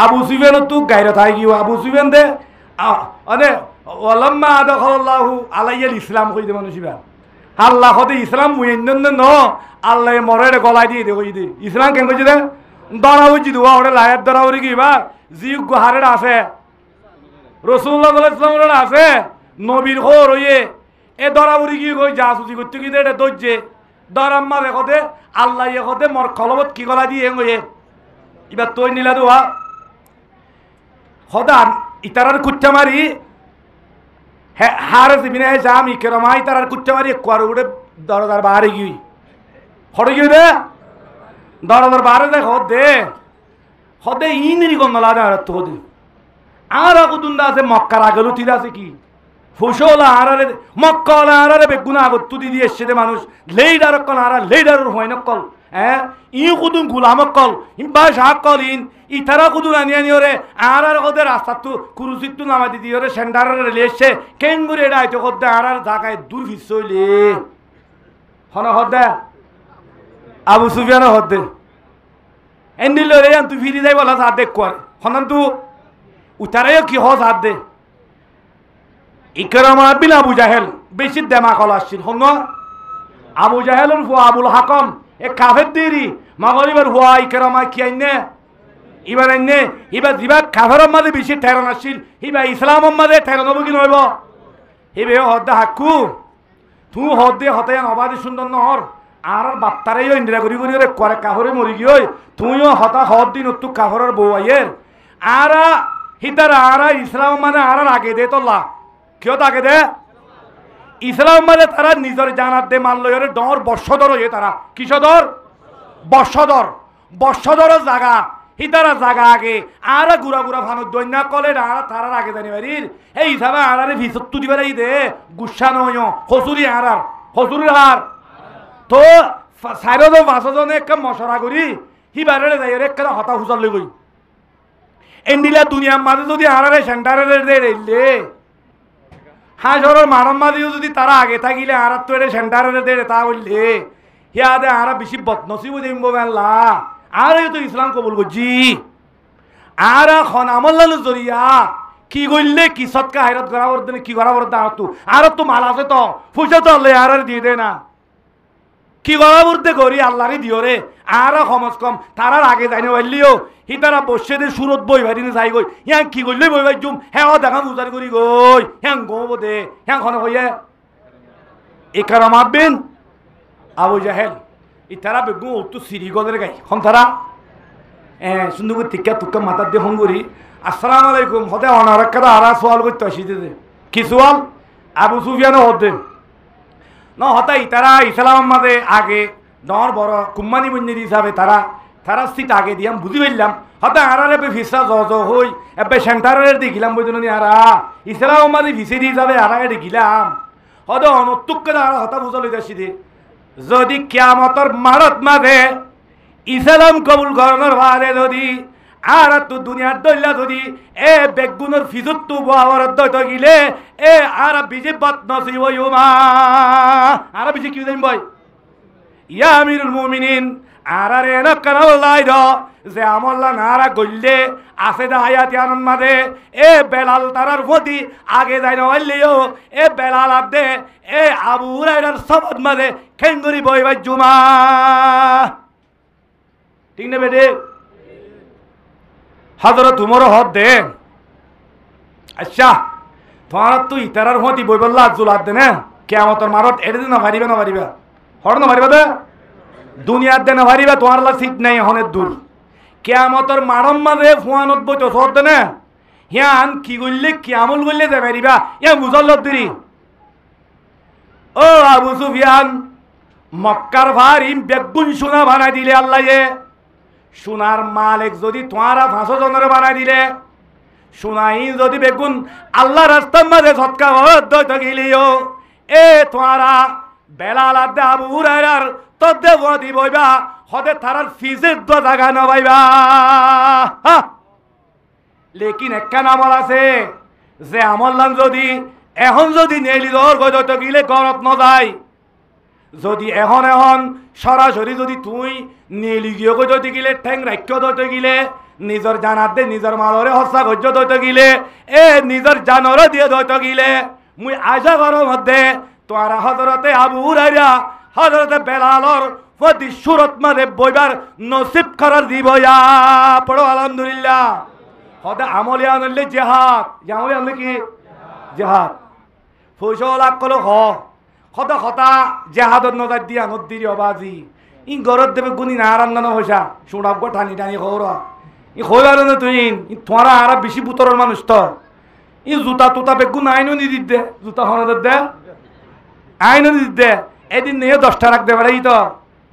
আবু সুফিয়ান তো গায়রা থাই গিও আবু সুফিয়ান দে আনে ওয়ালাম্মা আদাখাল্লাহু আলাইয়াল ইসলাম কই দে মানুষিবা আল্লাহ হদে ইসলাম মুইন্নন ন আল্লাহ মরে গলায় দিয়ে দে কই দে ইসলাম কেন কইছে দে দরাও জিদু ওরে লায়াত দরাও রে কিবা জি গুহারে আছে রাসূলুল্লাহ সাল্লাল্লাহু আলাইহি ওয়াসাল্লাম আছে নবীর খোর হইয়ে এ দরাউরি কি কই জাসুসি করতে কি দে এটা দজ্জে দরাম্মা দেখো দে আল্লাহ ইয়ে কদে মর খলবত কি গলা দিয়ে গয়ে ইবা তৈ নিলা দোয়া খদান ইতারার কুচ্চা মারি হারে জিবিনে জাম ইকরামা ইতারার কুচ্চা মারি কোয়ার উড়ে দরদার বাহারে গই খড়ে গই দে দরদার বাহারে দে খদে ইনরি গন্নলা দে আর তো দে আর কুদুন্দা আছে মক্কার আগেলো তিদা আছে কি ফুসলা আরারে মক্কালা আরারে বেগুনা আগত তুদি দিয়ে এসে দে মানুষ লেইডার কল আরা লেইডার হয় নকল হ্যাঁ ই কুদুন গুলাম call Iba Shah call in ইতারা কুদুন আনি ওরে আর কদে রাস্তা তো কুরুসিত নামা দিদি ওরে সেন্টারের লেসে কেঙ্গুরে ডাইতো কদে আর জায়গায় দূর হিসইলে হন হদে আবু সুফিয়ান হদে এন্ডিল রে আন তুই ফিরি যাই বলা সাথ দেখ কর হনন তু উতারেও কি হ সাথ দে ইকরামা বিন আবু জাহেল বেশি দেমা কল আসছিল হন আবু জাহেলের ফুয়া আবুল হাকম এ কাফের দেরি মাগরিবের ফুয়া ইকরামা কি আইনে ইবার আইনে ইবা জিবা কাফের মাঝে বেশি ঠেরান আসছিল ইবা ইসলাম মাঝে ঠেরান হবো কি নইব হিবে হদ্দে হাক্কু তুই হদ্দে হতায়ান অবাধি সুন্দর নহর আর বাপ্তারেও ইন্দিরা করি করি রে করে কাহরে মরি গিয়ে তুইও হতা হদ দিন তু কাহরের বউ আইয়ের আর হিতারা আর ইসলাম মানে আর আগে দে তোলা কেউ তাকে দে ইসলাম মানে তারা নিজের জানার দে মান লইরে ডর বর্ষধর হয়ে তারা কিসদর বর্ষধর জাগা হিতারা জাগা আগে আর গুড়া গুড়া ফানুর দৈন্যা কলে আর তারার আগে জানি বাড়ির এই হিসাবে আর ভিসত্তু দিবার এই দে গুসা নয় হসুরি হসুরির হার তো চারিজন পাঁচজনে একটা মশরা করি সিবারে যাই একটা হতা হুচার লৈ গই এন্ডিলা দুনিয়ার মাঝে যদি আরারে সেন্টারে রেলে হাঁসরের মানব মাঝেও যদি তারা আগে থাকিলে আর তো এটা সেন্টারে দে তা বললে হিয়া দে আর বেশি বদনসিব দিম বেলা আর তো ইসলাম কবুল করছি আর খন আমল জরিয়া কি করলে কি সৎকা হাইরত করাবার দিনে কি করাবার দা আর তো মাল আছে তো পয়সা তো আল্লাহ আর দিয়ে দে না কি করা বলতে করি আল্লাহরই দিও রে আর কমস কম তারার আগে যাইনি পারলিও হি তারা বসে দে সুরত বই ভাই দিনে যাই গই হ্যাঁ কি করলে বই ভাই জুম হ্যাঁ দেখা উজার করি গই হ্যাঁ গো দে হ্যাঁ খন হইয়ে ইকরামা বিন আবু জাহেল ইতারা বেগুন অতু সিঁড়ি গদের গাই হন তারা সুন্দর করে টিকা টুকা মাথার দিয়ে হঙ্গুরি আসসালামু আলাইকুম হতে অনারক্ষা আরা সোয়াল করতে আসিতে কি সোয়াল আবু সুফিয়ানও হতে ন হতাই তারা ইসলাম মাঝে আগে ডর বড় কুম্মানি বন্যের হিসাবে তারা স্থিত আগে দিয়াম বুঝি পারলাম হতে আরার এবে ভিসা জ হই এবে সেন্টারের দেখিলাম বইজনী আরা ইসলাম মাঝে ভিসি দিয়ে যাবে আরাকে দেখিলাম হতে অনতুককে আরা হতা বুঝা লইতে আসি দে যদি কিয়ামতর মারত মাঝে ইসলাম কবুল করানোর বাদে যদি আর তো দুনিয়ার দইলা যদি এ বেগুনের ফিজুত তো বাওয়ার দইত গিলে এ আর বিজে বাত নসিব ইউমা আর বিজে কি দেন বই ইয়া আমিরুল মুমিনিন আর এন কানাল্লাই দ যে আমল্লা নারা গইলে আছে দা আয়াতি আনন্দ মাঝে এ বেলাল তারার প্রতি আগে যাই নইলেও এ বেলাল আদে এ আবু হুরায়রার সবদ মাঝে খেঙ্গুরি বইবা জুমা ঠিক না বেটে হজরত তোমার হদ দে আচ্ছা তোমার তো ইতারার হতি বই বললা জুলাদ দে না কেমতর মারত এড়ে দিন না পারিবা হর না পারিবা দে দুনিয়ার দে না পারিবা তোমার লা সিট নাই হনের দূর কেমতর মারম মাঝে ফুয়ানত বই তো সদ দে না হিয়ান কি করলে কিয়ামল করলে দে পারিবা ইয়া বুঝল দিরি ও আবু সুফিয়ান মক্কার ভারি বেগুন সোনা বানাই দিলে আল্লাহ সোনার মালিক যদি তোমারা 500 জনের বানাই দিলে সোনাই যদি বেগুন আল্লাহ রাস্তার মাঝে সৎকা হতে গেলিও এ তোমারা বেলাল আদে আবু হুরায়রার তদে বদি বইবা হতে তারার ফিজের দ জায়গা নবাইবা লেকিন একটা আমল আছে যে আমল যদি এখন যদি নেলি দর গজত গিলে গরত ন যায় যদি এখন সরাসরি যদি তুই নেলি গিয়ে গজতে গিলে ঠ্যাং রাখ্য দইতে গিলে নিজের জানাত দে নিজের মালরে হসা গজ্য দইতে গিলে এ নিজের জানর দিয়ে দইতে গিলে মুই আশা করো মধ্যে তোরা হজরতে আবু হুরায়রা হজরতে বেলালর প্রতি সুরত মাঝে বইবার নসিব করার দিব পড়ো আলহামদুলিল্লাহ হতে আমলে আনলে জেহাদ আমলে আনলে কি জেহাদ ফসলাক কলো হতা হতা জেহাদত নজার দিয়া নদীর অবাজি ই গরত দেবে গুনি না রান্নানো হইসা শুনাব টানি টানি খবর ই হইবার না তুই তোমারা আর বেশি বুতরের মানুষ তো ই জুতা তুতা বেগুন আইনও নি দিত দে জুতা হনাদের দে আইনও নি দিত দে এদিন নিয়ে 10টা রাখতে পারে ই তো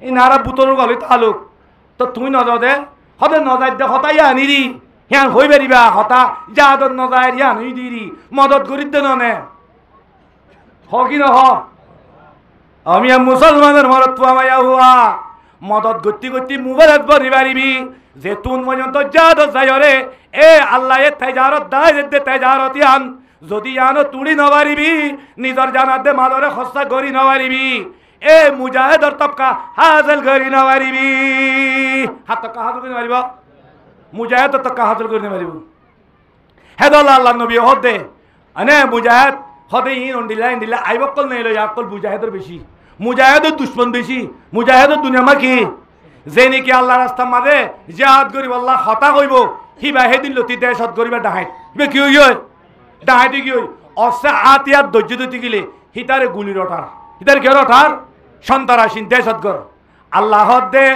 এই নারা বুতরের গলি তালুক তো তুই নজর দে হতে নজার দে হতাই আনিরি হ্যাঁ হই বেরিবা হতা জাহাদত নজার ইয়া নই দিরি মদত করি দে নে হ কি না হ আমি মুসলমানের মরত আমায়া হুয়া মদত গতি গতি মোবাইলত ভরি পারিবি যে তুন পর্যন্ত জাদ যায়রে এ আল্লাহ এ তেজারত দায় দে তেজারত ইয়ান যদি ইয়ানো তুড়ি নবারিবি নিজর জানাত দে মালরে খসা গরি নবারিবি এ মুজাহিদর তবকা হাসিল গরি নবারিবি হাত তবকা হাসিল গরি নবারিব মুজাহিদ তবকা হাসিল গরি নবারিব হেদল আল্লাহ নবী হদে আনে মুজাহিদ হদে ইন দিলা আইবকল নেইলো ইয়াকল মুজাহিদর বেশি মুজাহিদের দুশ্মন বেশি মুজাহিদের দুনিয়া মা কি যে নাকি আল্লাহ রাস্তার মাঝে জিহাদ করিব আল্লাহ হতা কইব হিবা হেদিন লতি দেশত করিবা ডাহাই হিবা কি হই ডাহাইতে কি হই অসে আতিয়ার ধৈর্য দিতে গেলে হিতারে গুলির ওঠার হিতারে কেউ ওঠার সন্তারাসীন দেশত কর আল্লাহ দে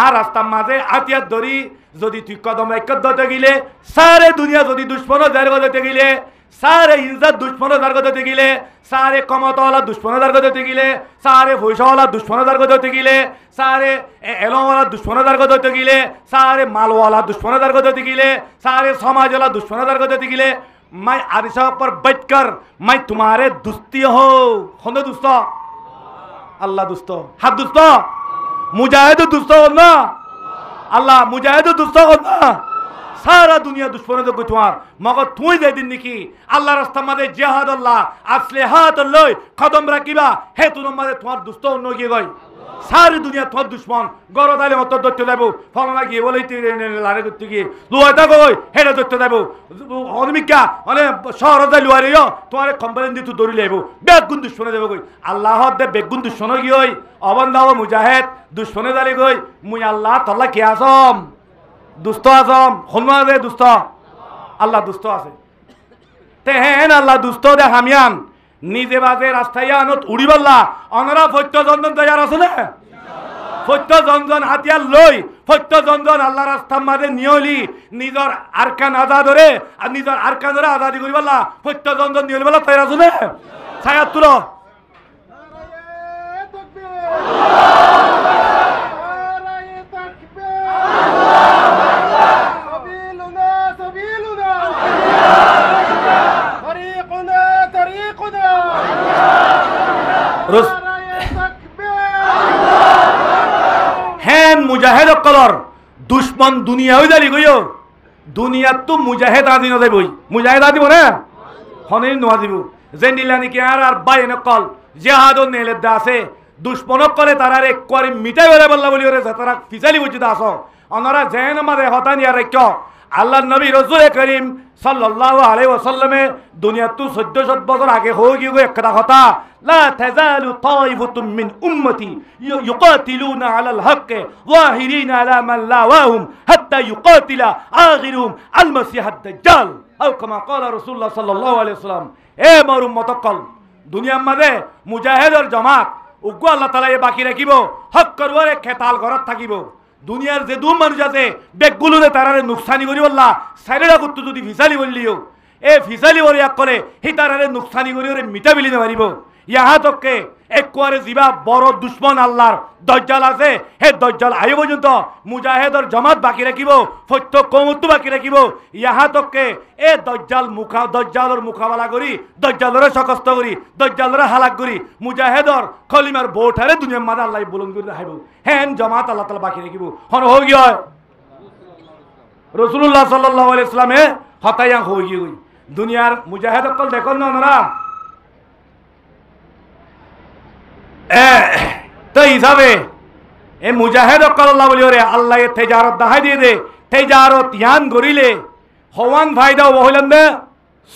আর রাস্তার মাঝে আতিয়ার ধরি যদি তুই কদম এক ধরতে গেলে সারে দুনিয়া যদি দুশ্মন জায়গা দিতে গেলে सारे इज्जत दुश्मनों दरगत होते गिले सारे कमत वाला दुश्मनों दरगत होते गिले सारे फैसा वाला दुश्मनों दरगत होते गिले सारे एलो वाला दुश्मनों दरगत होते गिले सारे माल वाला दुश्मनों दरगत होते गिले सारे समाज वाला दुश्मनों दरगत होते गिले मैं आरिशा पर बैठकर मैं तुम्हारे दोस्ती हो खुद दोस्तों अल्लाह दोस्तों हाथ दोस्तों मुजाहिद दोस्तों ना अल्लाह मुजाहिद दोस्तों ना सारा दुनिया दुश्मनों को तुम्हार मगर तुई दे दिन निकी अल्लाह रास्ता मादे जिहाद अल्लाह असले हाथ अल्लाह कदम रखिबा हे तुम मादे तुम्हार दोस्तों न की गई सारी दुनिया तुम्हार दुश्मन गौरव दाले मत दत्त देबो फलना की बोले ती लारे करते की लुआता गई हेडा दत्त देबो अनिमिका মানে শহর দা লুয়ারিও তোমারে কম্পানি দি তু দরি লেবো বেগুন দুশ্মনে দেবো কই আল্লাহ দে বেগুন দুশ্মন কি হই অবন্দাও মুজাহিদ দুশ্মনে দালি কই মুই আল্লাহ তাআলা কি আসম দুষ্ট আজম হনুমা দে দুষ্ট আল্লাহ দুষ্ট আছে তে হেন আল্লাহ দুষ্ট দে হামিয়ান নিজে বাজে রাস্তায় আনত উড়িবাল্লা অনরা ফত্য জন্দন তৈয়ার আছে না প্রত্যেকজন হাতিয়ার লই প্রত্যেকজন আল্লাহ রাস্তার মাঝে নিয়লি নিজের আরকান আজাদ ধরে আর নিজের আরকান ধরে আজাদি করি বলা প্রত্যেকজন নিয়লি বলা তাই আসলে ছায়া তুলো হ্যাঁ মুজাহিদ কলর দুশ্মন দুনিয়া হয়ে যাবি গইও দুনিয়ার তো মুজাহিদ আদি না যাবই মুজাহিদ আদিব না হনে নোয়া দিব যে নিলা নাকি আর বাইন কল জেহাদ নেলে আছে দুশ্মন কলে তারার এক করে মিটাই বলে বললা বলি ওরে তারা ফিসালি বুঝিতে আসো অনরা জেন আমাদের হতা নিয়ে রেখ আল্লাহ নবী রসুল করিম সাল্লাল্লাহু আলাইহি ওয়াসাল্লামে দুনিয়া তো 1400 বছর আগে হয়ে গিয়ে একটা কথা লা তাজালু তাইফাতুম মিন উম্মতি ইউকাতিলুনা আলাল হক যাহিরিনা আলা মান লা ওয়াহুম হাত্তা ইউকাতিলা আখিরুহুম আল মাসিহ আদ-দাজ্জাল আও কামা ক্বালা রাসূলুল্লাহ সাল্লাল্লাহু আলাইহি ওয়াসাল্লাম এ মার উম্মত কল দুনিয়ার মাঝে মুজাহিদর জামাত উগ্র আল্লাহ তাআলা এ বাকি রাখিব হক করবারে খেতাল ঘরত থাকিব দুনিয়ার যে দুম মানুষ আছে বেগগুলোতে তারারে নুকসানি করি বললা সাইরেরা করতো যদি ফিসালি বললিও এ ফিসালি বলে এক করে হি তারারে নুকসানি করি ওরে মিটা বিলিতে পারিব ইহা তককে এক কোয়ারে জিবা বড় দুশ্মন আল্লাহর দজ্জাল আছে হে দজ্জাল আয়ু পর্যন্ত মুজাহিদর জমাত বাকি রাখিব সত্য কৌমতো বাকি রাখিব ইহা তককে এ দজ্জালর মুকাবেলা করি দজ্জালরে সকস্ত করি দজ্জালরে হালাক করি মুজাহিদর খলিমার বউঠারে দুনিয়ার মাঝে আল্লাহ বুলন্দ করে রাখিব হ্যাঁ জমাত আল্লাহ তাআলা বাকি রাখিব হন হয়ে গিয়ে রাসূলুল্লাহ সাল্লাল্লাহু আলাইহি ওয়াসাল্লামে হতাইয়া হয়ে গিয়ে দুনিয়ার মুজাহিদ কল দেখুন না ওনারা তো হিসাবে এ মুজাহিদ আল্লাহ বলি ওরে আল্লাহ তেজারত দাহাই দিয়ে দে তেজারত ইয়ান গরিলে হওয়ান ফায়দা হইলেন দে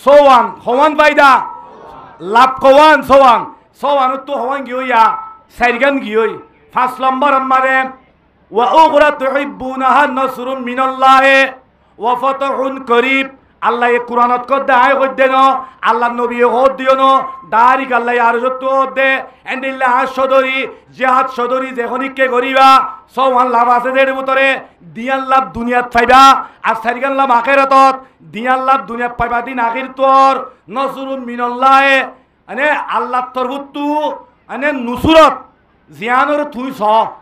সোয়ান হওয়ান ফায়দা লাভ কওয়ান সোয়ান সোয়ান তো হওয়ান গিয়া সাইরগান গিয়ে 5 নম্বর আমারে ওয়া উগরা তুহিব্বুনাহা নাসরুম মিনাল্লাহ ওয়া ফাতহুন করিব আল্লাহ এ কুরআনত কো দায় কইদে ন আল্লাহ নবী হদ দিও ন দারিক আল্লাহ আর যত দে এন্ডিল্লা সদরি জিহাদ সদরি যেখনিকে করিবা সওয়ান লাভ আছে এর ভিতরে দিয়ান লাভ দুনিয়াত পাইবা আর সারিগান লাভ আখিরাতত দিয়ান লাভ দুনিয়াত পাইবা দিন আখির তোর নসরুম মিনাল্লাহ মানে আল্লাহ তরফতু মানে নুসরত জিয়ানর তুই স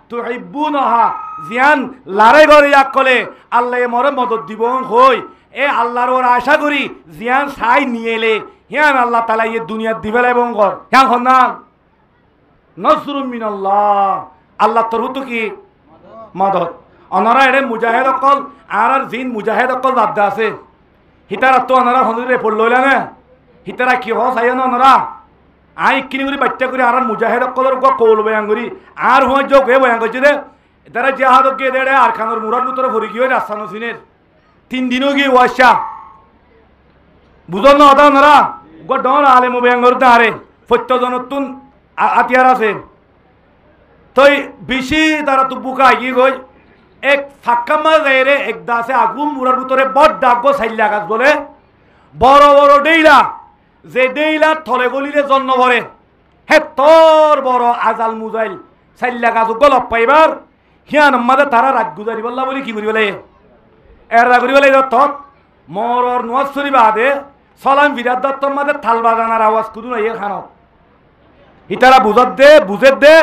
তুহিব্বুনাহা জিয়ান লারে গরে ইয়াক কলে আল্লাহ মরে মদদ দিব হই এ আল্লাহর ওর আশা করি জিয়ান সাই নিয়ে এলে হিয়ান আল্লাহ তাআলা এই দুনিয়া দিবেলা এবং ঘর হ্যাঁ না নসরুম মিনাল্লাহ আল্লাহ তরফ কি মদদ অনারা এরে মুজাহিদ অকল আর জিন মুজাহিদ অকল বাদ আছে হিতারা তো অনারা হনুরে পড় লইলা না হিতারা কি হস আইন অনারা আই কিনি করে বাচ্চা করে আর মুজাহিদ অকলর কৌল বয়ান করি আর হয় যোগ হয়ে বয়ান করছে দে তারা জিহাদ কে দেড়ে আর খানোর মুরার ভিতরে ভরি গিয়ে রাস্তানো সিনের 3 দিনও গিয়ে ওয়াশা বুঝল না হতা ওনারা ডর আলেম ব্যাঙ্গর দাঁড়ে প্রত্যেকজনতুন আতিয়ার আছে তো বেশি তারা তো বুকা গিয়ে গই এক ফাঁকামা যাইরে এক দাসে আগুন মুরার ভিতরে বড় ডাক সাইল্লা গাছ বলে বড় বড় ডেইলা যে ডেইলা থলে গলিলে জন্ম ভরে হে তোর বড় আজাল মুজাইল সাইল্লা গাছ গলপ পাইবার হিয়ান আমাদের তারা রাত গুজারি বললা বলি কি করি বলে এরা করি বলে তত মরর নোয়াজ শরীফ আদে সালাম বিরাট দত্তর মাঝে থাল বাজানার আওয়াজ কুদু না ইয়ে খানো ইতারা বুঝে দে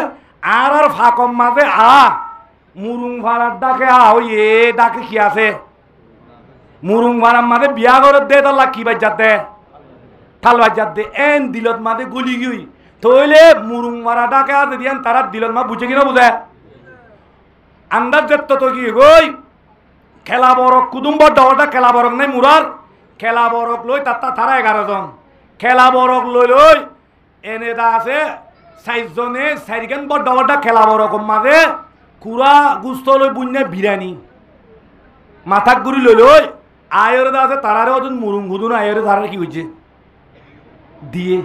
আর ফাঁকম মাঝে মুরুং ভাড়ার ডাকে ওই এ ডাকে কি আছে মুরুং ভাড়ার মাঝে বিয়া করে দে তাল্লা কি বাজার দে থাল বাজার দে এন দিলত মাঝে গুলি গিয়ে তইলে মুরুং ভাড়া ডাকে আছে দিয়ান তারা দিলত মা বুঝে কিনা বুঝে আন্দাজ যেত তো কি গই খেলা বরক কুদুম্বর দলটা খেলা বরক নাই মুরার খেলা বরক লই তারা 11 জন খেলা বরক লই এনে দা আছে 4 জনে 4 গান বড় দলটা খেলা বরক মাঝে কুড়া গুস্ত লই বুন্নে বিরিয়ানি মাথাক গুড়ি লই আয়ের দা আছে তারারে ওজন মুরুং গুদুন আয়ের তারা কি হইছে দিয়ে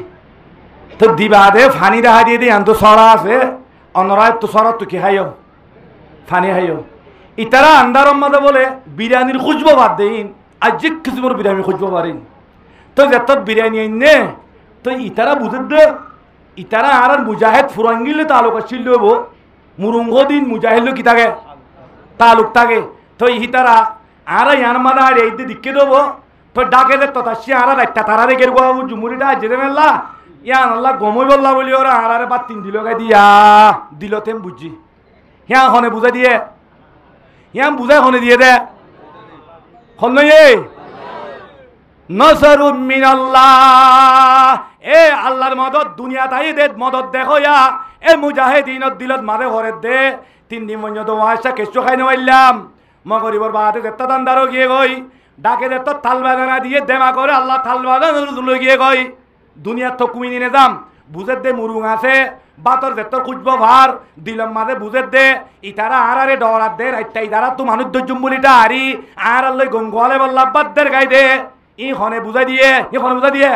তো দিবা দে ফানি রাহা দিয়ে দে আন্ত সরা আছে অনরায় তো সরা তো কি হাইও ফানি হাইও ইতারা আন্দারম মাঝে বলে বিরিয়ানির খুঁজবো বাদ দেন আজ যে কিসিমর বিরিয়ানি খুঁজবো পারেন তো যত বিরিয়ানি আইনে তো ইতারা বুঝে দে ইতারা আর মুজাহিদ ফুরাঙ্গিলে তালুক আসছিল মুরুঙ্গ দিন মুজাহিল কি থাকে তালুক থাকে তো ইহিতারা আর ইয়ার মাদা আর এই দিকে দেবো তো ডাকে দে তথা সে আর একটা তারা রেখে বাবু জুমুরিটা যেতে মেলা ইয়ান আল্লাহ গমই বললা বলি ওরা আর বা তিন দিল দিয়া দিল তেম বুঝছি হ্যাঁ হনে বুঝাই দিয়ে হ্যাঁ বুঝাই হনে দিয়ে দে হন নসরুম মিনাল্লাহ এ আল্লাহর মদত দুনিয়া তাই দে মদত দেখো ইয়া এ মুজাহিদিনত দিলত মারে হরে দে 3 দিন পর্যন্ত ওয়াসা কেশো খাই নইলাম মগরিবর বাদে দেত্তা দান্দারও গিয়ে গই ডাকে দেত্তা থাল বাজানা দিয়ে দেমা করে আল্লাহ থাল বাজানা গিয়ে গই দুনিয়ার তো কুমি নিয়ে যাম বুঝে দে মুরুং আছে বাতর দেত্তর খুঁজব ভার দিলম মাঝে বুঝে দে ইতারা আরে ডরাত দে রাইতা ইতারা তো মানুষ দজ্জুম্বুলিটা হারি আর আল্লাহ গঙ্গোয়ালে বল্লা বাদ্দের গাই দে ই হনে বুঝাই দিয়ে ই হনে বুঝাই দিয়ে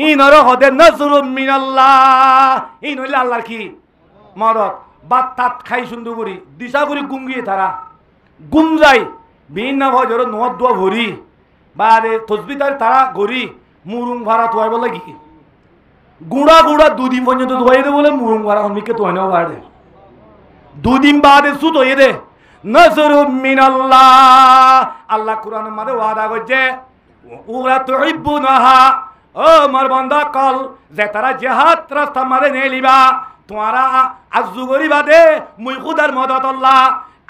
ই নর হদে নজরুম মিনাল্লাহ ই নইলে আল্লাহর কি মদত বাত তাত খাই সুন্দর করি দিশা করি গুঙ্গিয়ে তারা গুম যাই বিভিন্ন ভজর নদ দোয়া ভরি বা রে তসবিতার তারা গড়ি মুরুং ভাড়া তোয়াই বলে কি গুড়া গুড়া 2 দিন পর্যন্ত ধোয়াই দে বলে মুরুং ভাড়া অনেকে তোয়াই নেওয়া বাড়ে 2 দিন বাদে সুত হয়ে দে নজরুম মিনাল্লাহ আল্লাহ কোরআনের মধ্যে ওয়াদা করছে ওরা তুহিব্বুনাহা ও মোর বান্দা কল যে তারা জিহাদ রাস্তা মারে নে লিবা তোমারা আজু করিবা দে মুই খুদার মদত আল্লাহ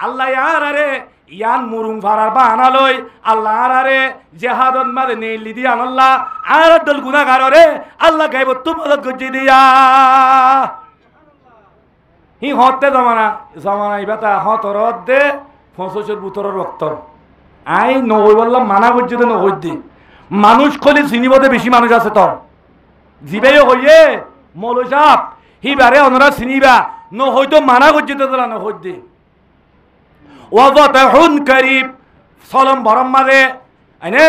আল্লাহ আরে ইয়ান মুরুং ভাড়ার বাহানা লই আল্লাহ আরে জিহাদত মারে নে লিদি আল্লাহ আর দল গুনাহগার রে আল্লাহ গাইব তো মদত গজি দিয়া হি হতে জমানা ইবাতা হতরত দে 65 বুতরের রক্ত আই নই বললাম মানা করছে তো নই দি মানুষ খলি চিনিবতে বেশি মানুষ আছে তো জিবেও হইয়ে মৌলসাপ হিবারে অনরা চিনিবা ন হয়তো মানা করছে তো তোলা নই দি ওয়াফাতাহুন করিব সলম বরম মারে আইনে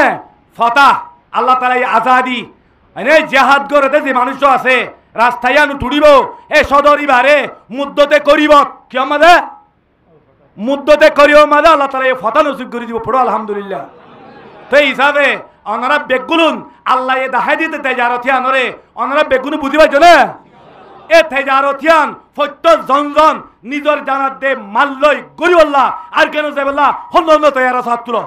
ফতাহ আল্লাহ তাআলা আজাদি আইনে জিহাদ করতে যে মানুষ আছে রাস্তায় আনু তুড়িব এ সদরিবারে মুদ্দতে করিব কি আমাদের মুদ্দতে করিও মাদা আল্লাহ তাআলা ফতা নসিব করে দিব পড়ো আলহামদুলিল্লাহ তো এই হিসাবে অনরা বেগুলুন আল্লাহ এ দেখাই দিতে তেজারথিয়ান রে অনরা বেগুন বুঝি পাইছো না এ তেজারথিয়ান ফত্য জনজন নিজর জানাত দে মাল্লই গরিব আল্লাহ আর কেন যাবেলা হন্ন তৈয়ারা সাত তুলো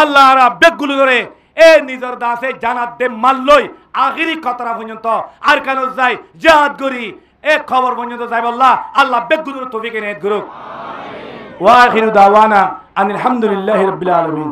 আল্লাহ আরা বেগুলু ধরে এ নিজর দাসে জানাত দে মাল্লই আখিরি কতরা পর্যন্ত আর কেন যাই জিহাদ করি এ খবর পর্যন্ত যাই বললা আল্লাহ বেগুলুর তৌফিক এনে করুক ওয়া আখিরু দাওয়ানা আনিল হামদুলিল্লাহি রাব্বিল আলামিন।